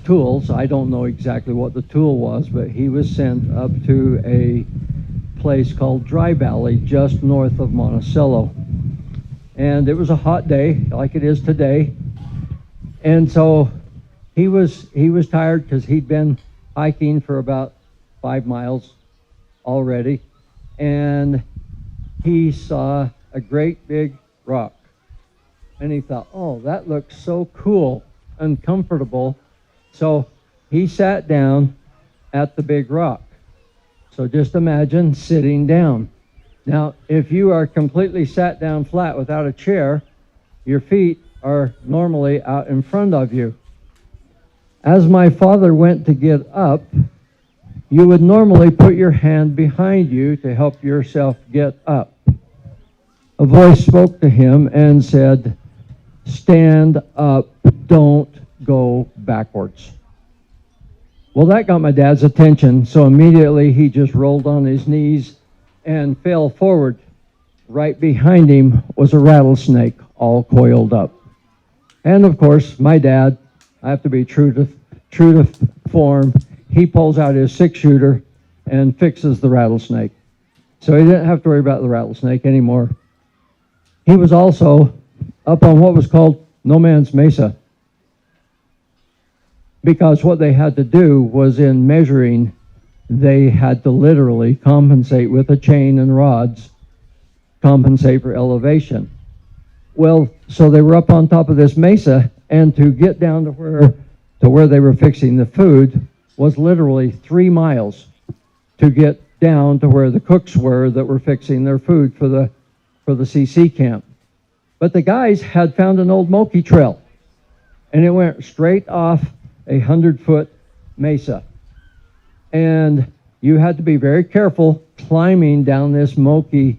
tools. I don't know exactly what the tool was, but he was sent up to a place called Dry Valley, just north of Monticello. And it was a hot day, like it is today. And so he was tired because he'd been hiking for about 5 miles already, and he saw a great big rock. And he thought, oh, that looks so cool and comfortable. So he sat down at the big rock. So just imagine sitting down. Now, if you are completely sat down flat without a chair, your feet are normally out in front of you. As my father went to get up, you would normally put your hand behind you to help yourself get up. A voice spoke to him and said, "Stand up, don't go backwards." Well, that got my dad's attention, so immediately he just rolled on his knees and fell forward. Right behind him was a rattlesnake all coiled up. And of course, my dad, I have to be true to form, he pulls out his 6-shooter and fixes the rattlesnake. So he didn't have to worry about the rattlesnake anymore. He was also up on what was called No Man's Mesa, because what they had to do was, in measuring, they had to literally compensate with a chain and rods, compensate for elevation. Well, so they were up on top of this mesa, and to get down to where they were fixing the food was literally 3 miles to get down to where the cooks were that were fixing their food for the CC camp. But the guys had found an old Moki trail, and it went straight off a 100-foot mesa. And you had to be very careful climbing down this Moki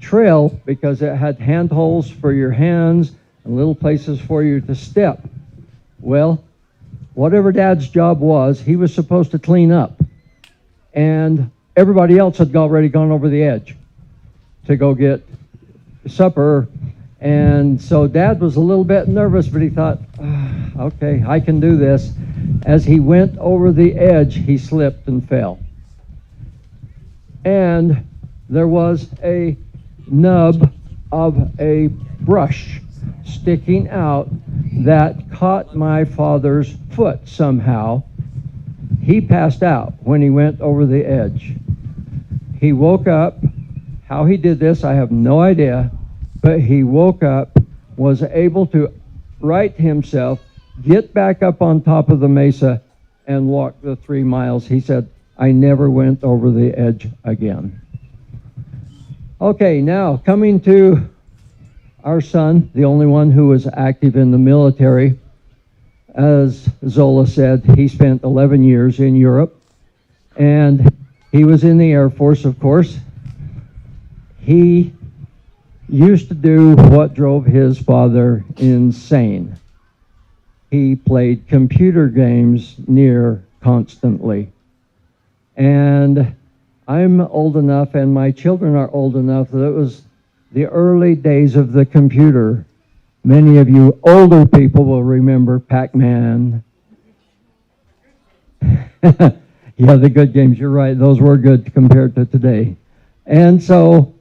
trail because it had handholds for your hands and little places for you to step. Well, whatever Dad's job was, he was supposed to clean up. And everybody else had already gone over the edge to go get supper. And so Dad was a little bit nervous, but he thought, okay, I can do this. As he went over the edge, he slipped and fell. And there was a nub of a brush sticking out that caught my father's foot somehow. He passed out when he went over the edge. He woke up. How he did this, I have no idea, but he woke up, was able to right himself, get back up on top of the mesa, and walk the 3 miles. He said, I never went over the edge again. Okay, now coming to our son, the only one who was active in the military. As Zola said, he spent 11 years in Europe, and he was in the Air Force, of course. He used to do what drove his father insane. He played computer games near constantly. And I'm old enough, and my children are old enough, that it was the early days of the computer. Many of you older people will remember Pac-Man. Yeah, the good games, you're right. Those were good compared to today. And so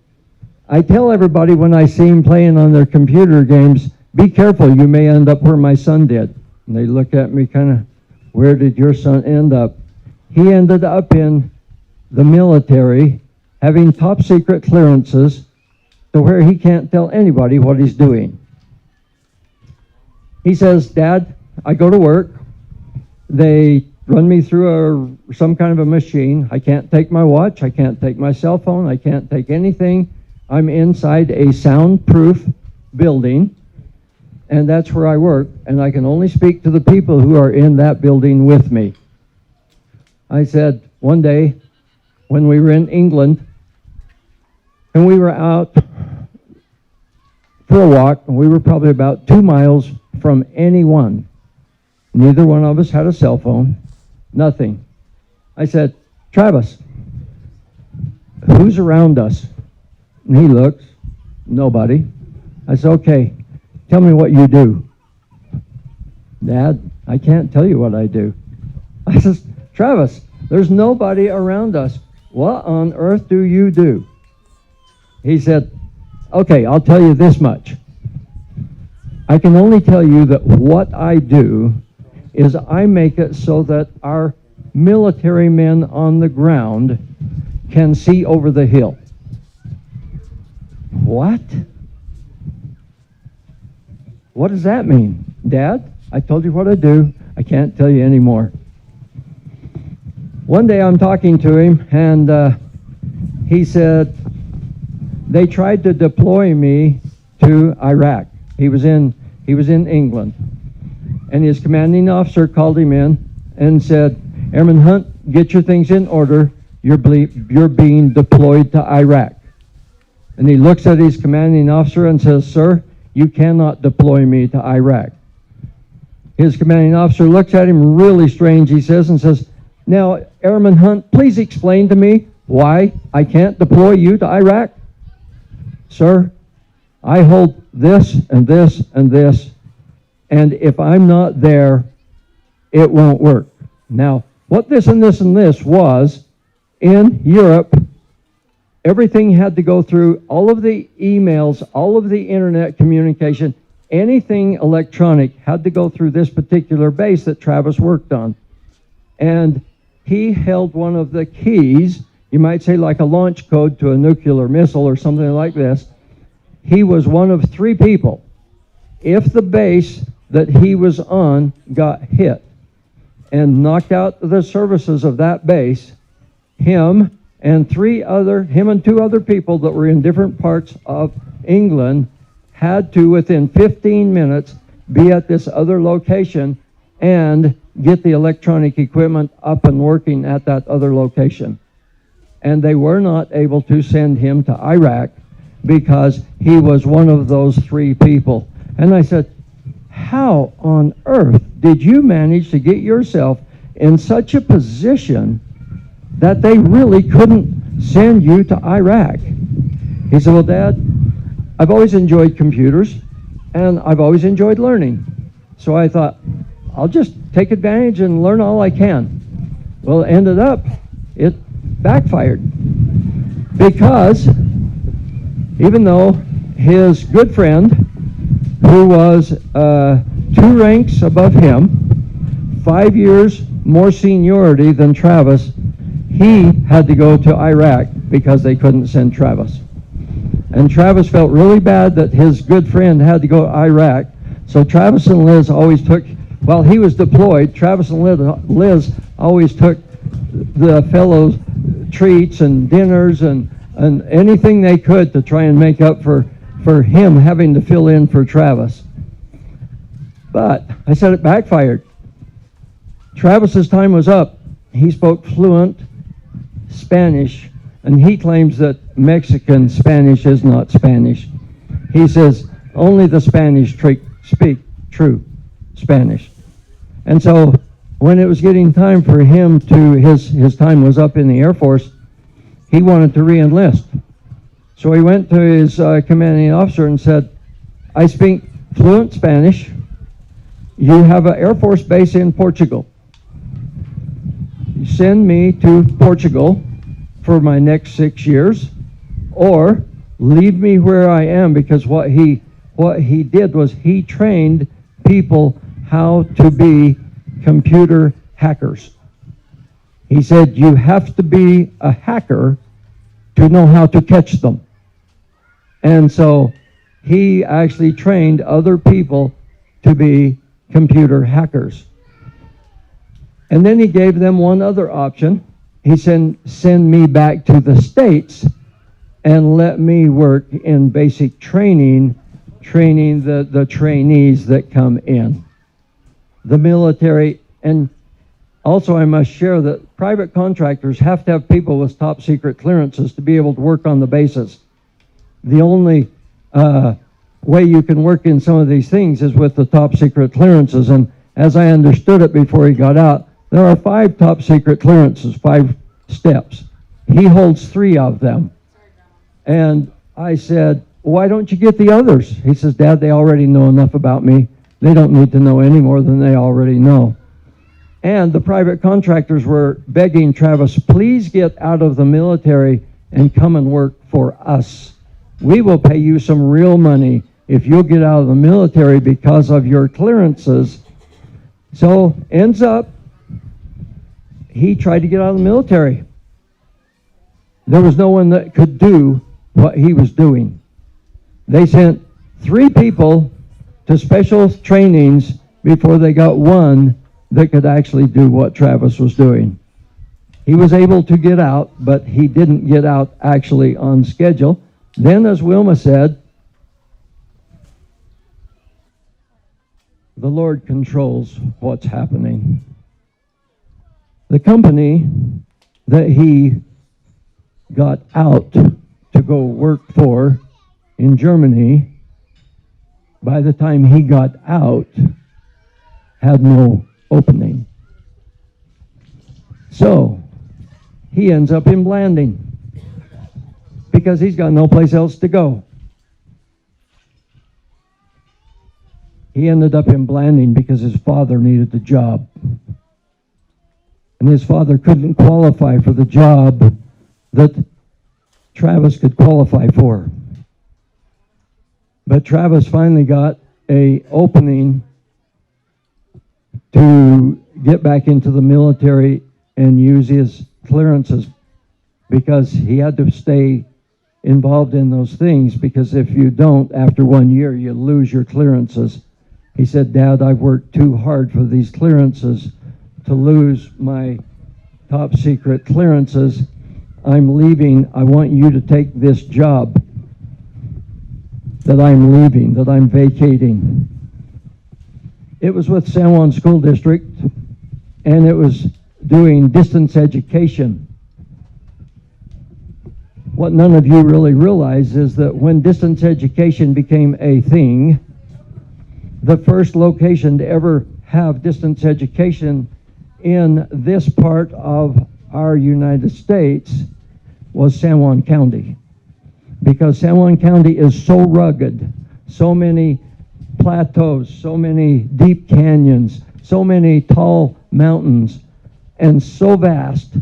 I tell everybody when I see them playing on their computer games, be careful, you may end up where my son did. And they look at me kind of, where did your son end up? He ended up in the military, having top secret clearances to where he can't tell anybody what he's doing. He says, Dad, I go to work. They run me through some kind of a machine. I can't take my watch. I can't take my cell phone. I can't take anything I'm inside a soundproof building, and that's where I work, and I can only speak to the people who are in that building with me. I said one day when we were in England, and we were out for a walk, and we were probably about 2 miles from anyone. Neither one of us had a cell phone, nothing. I said, Travis, who's around us? And he looks, nobody. I said, okay, tell me what you do. Dad, I can't tell you what I do. I said, Travis, there's nobody around us. What on earth do you do? He said, okay, I'll tell you this much. I can only tell you that what I do is I make it so that our military men on the ground can see over the hill. What? What does that mean? Dad, I told you what I do. I can't tell you anymore. One day I'm talking to him, and he said, they tried to deploy me to Iraq. He was in England. And his commanding officer called him in and said, Airman Hunt, get your things in order. You're being deployed to Iraq. And he looks at his commanding officer and says, sir, you cannot deploy me to Iraq. His commanding officer looks at him really strange, he says, now, Airman Hunt, please explain to me why I can't deploy you to Iraq. Sir, I hold this and this and this, and if I'm not there, it won't work. Now, what this and this and this was, in Europe, everything had to go through all of the emails, all of the internet communication, anything electronic had to go through this particular base that Travis worked on. And he held one of the keys, you might say like a launch code to a nuclear missile or something like this. He was one of 3 people. If the base that he was on got hit and knocked out the services of that base, him and 2 other people that were in different parts of England had to, within 15 minutes, be at this other location and get the electronic equipment up and working at that other location. And they were not able to send him to Iraq because he was one of those 3 people. And I said, how on earth did you manage to get yourself in such a position that they really couldn't send you to Iraq? He said, well, Dad, I've always enjoyed computers, and I've always enjoyed learning. So I thought, I'll just take advantage and learn all I can. Well, it ended up, it backfired. Because even though his good friend, who was 2 ranks above him, 5 years more seniority than Travis, he had to go to Iraq because they couldn't send Travis. And Travis felt really bad that his good friend had to go to Iraq. So Travis and Liz always took, while he was deployed, Travis and Liz always took the fellows treats and dinners and anything they could to try and make up for him having to fill in for Travis. But I said it backfired. Travis's time was up. He spoke fluent Spanish, and he claims that Mexican Spanish is not Spanish. He says only the Spanish speak true Spanish. And so when it was getting time for him to, his time was up in the Air Force, he wanted to re-enlist. So he went to his commanding officer and said, I speak fluent Spanish. You have an Air Force base in Portugal. You send me to Portugal for my next 6 years, or leave me where I am, because what he did was he trained people how to be computer hackers. He said you have to be a hacker to know how to catch them. And so he actually trained other people to be computer hackers. And then he gave them one other option. He said, send me back to the States and let me work in basic training, training the trainees that come in. The military, and also I must share that private contractors have to have people with top secret clearances to be able to work on the bases. The only way you can work in some of these things is with the top secret clearances, and as I understood it before he got out, there are 5 top secret clearances, 5 steps. He holds 3 of them. And I said, why don't you get the others? He says, Dad, they already know enough about me. They don't need to know any more than they already know. And the private contractors were begging Travis, please get out of the military and come and work for us. We will pay you some real money if you'll get out of the military because of your clearances. So ends up, he tried to get out of the military. There was no one that could do what he was doing. They sent 3 people to special trainings before they got one that could actually do what Travis was doing. He was able to get out, but he didn't get out actually on schedule. Then, as Wilma said, the Lord controls what's happening. The company that he got out to go work for in Germany, by the time he got out, had no opening. So he ends up in Blanding because he's got no place else to go. He ended up in Blanding because his father needed the job. And his father couldn't qualify for the job that Travis could qualify for. But Travis finally got an opening to get back into the military and use his clearances, because he had to stay involved in those things, because if you don't, after 1 year, you lose your clearances. He said, Dad, I've worked too hard for these clearances to lose my top secret clearances. I'm leaving. I want you to take this job that I'm leaving, that I'm vacating. It was with San Juan School District, and it was doing distance education. What none of you really realize is that when distance education became a thing, the first location to ever have distance education in this part of our United States was San Juan County. Because San Juan County is so rugged, so many plateaus, so many deep canyons, so many tall mountains, and so vast,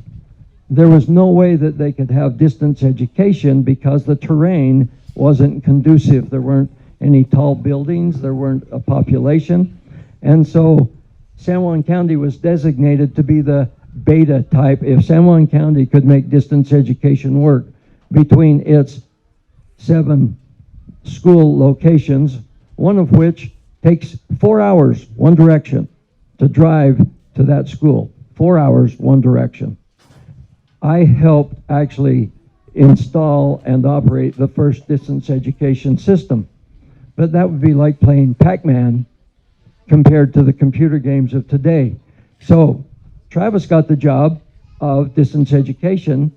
there was no way that they could have distance education because the terrain wasn't conducive. There weren't any tall buildings, there weren't a population, and so San Juan County was designated to be the beta type. If San Juan County could make distance education work between its 7 school locations, one of which takes 4 hours one direction to drive to that school. 4 hours one direction. I helped actually install and operate the first distance education system. But that would be like playing Pac-Man compared to the computer games of today. So Travis got the job of distance education,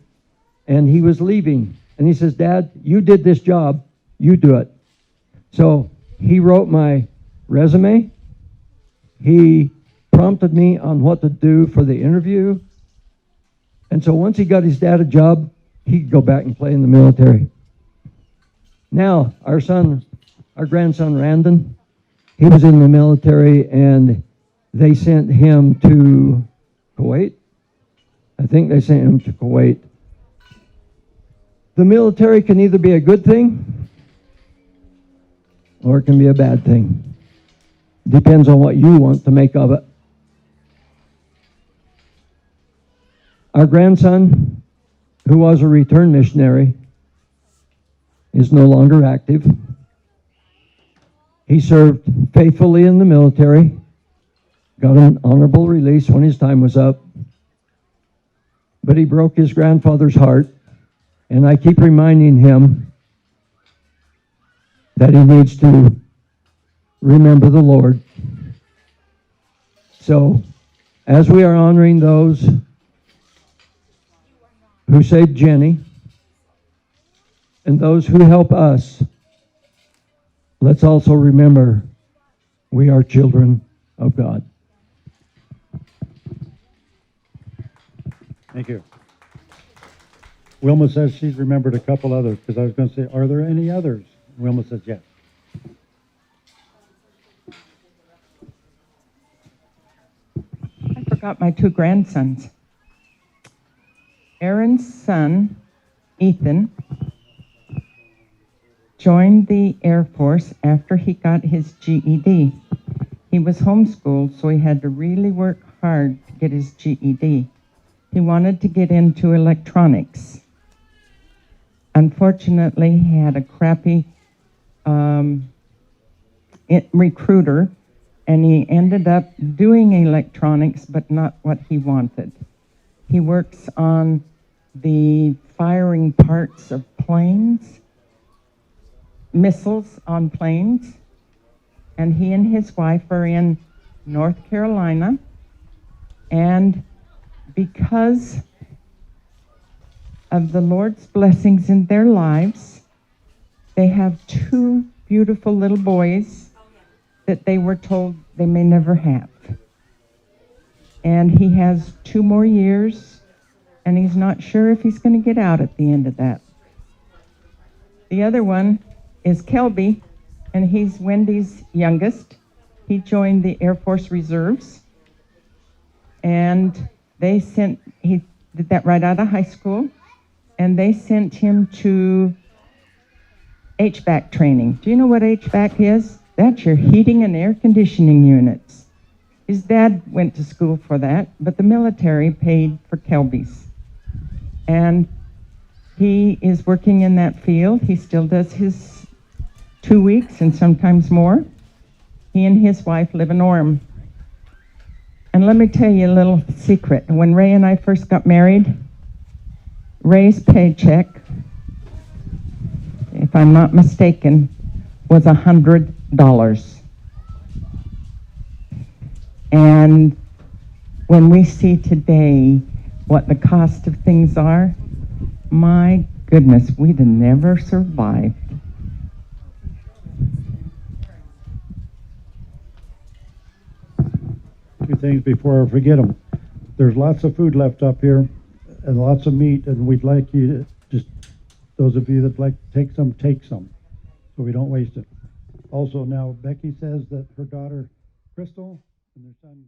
and he was leaving. And he says, Dad, you did this job, you do it. So he wrote my resume. He prompted me on what to do for the interview. And so once he got his dad a job, he could go back and play in the military. Now, our grandson, Randon, he was in the military, and they sent him to Kuwait. I think they sent him to Kuwait. The military can either be a good thing or it can be a bad thing. Depends on what you want to make of it. Our grandson, who was a returned missionary, is no longer active. He served faithfully in the military, got an honorable release when his time was up, but he broke his grandfather's heart And I keep reminding him that he needs to remember the Lord. So, as we are honoring those who saved Jenny and those who help us, let's also remember we are children of God. Thank you. Wilma says she's remembered a couple others, because I was going to say, are there any others? Wilma says yes. I forgot my two grandsons. Aaron's son, Ethan, joined the Air Force after he got his GED. He was homeschooled, so he had to really work hard to get his GED. He wanted to get into electronics. Unfortunately, he had a crappy recruiter, and he ended up doing electronics, but not what he wanted. He works on the firing parts of planes, missiles on planes, and he and his wife are in North Carolina, and because of the Lord's blessings in their lives, they have two beautiful little boys that they were told they may never have. And he has 2 more years, and he's not sure if he's going to get out at the end of that. The other one is Kelby, and he's Wendy's youngest. He joined the Air Force Reserves, and he did that right out of high school, and they sent him to HVAC training. Do you know what HVAC is? That's your heating and air conditioning units. His dad went to school for that, but the military paid for Kelby's. And he is working in that field. He still does his 2 weeks and sometimes more. He and his wife live in Orem. And let me tell you a little secret. When Ray and I first got married, Ray's paycheck, if I'm not mistaken, was $100. And when we see today what the cost of things are, my goodness, we'd have never survived. Two things before I forget them. There's lots of food left up here and lots of meat, and we'd like you to just, those of you that like to take some, so we don't waste it. Also, now Becky says that her daughter Crystal and their son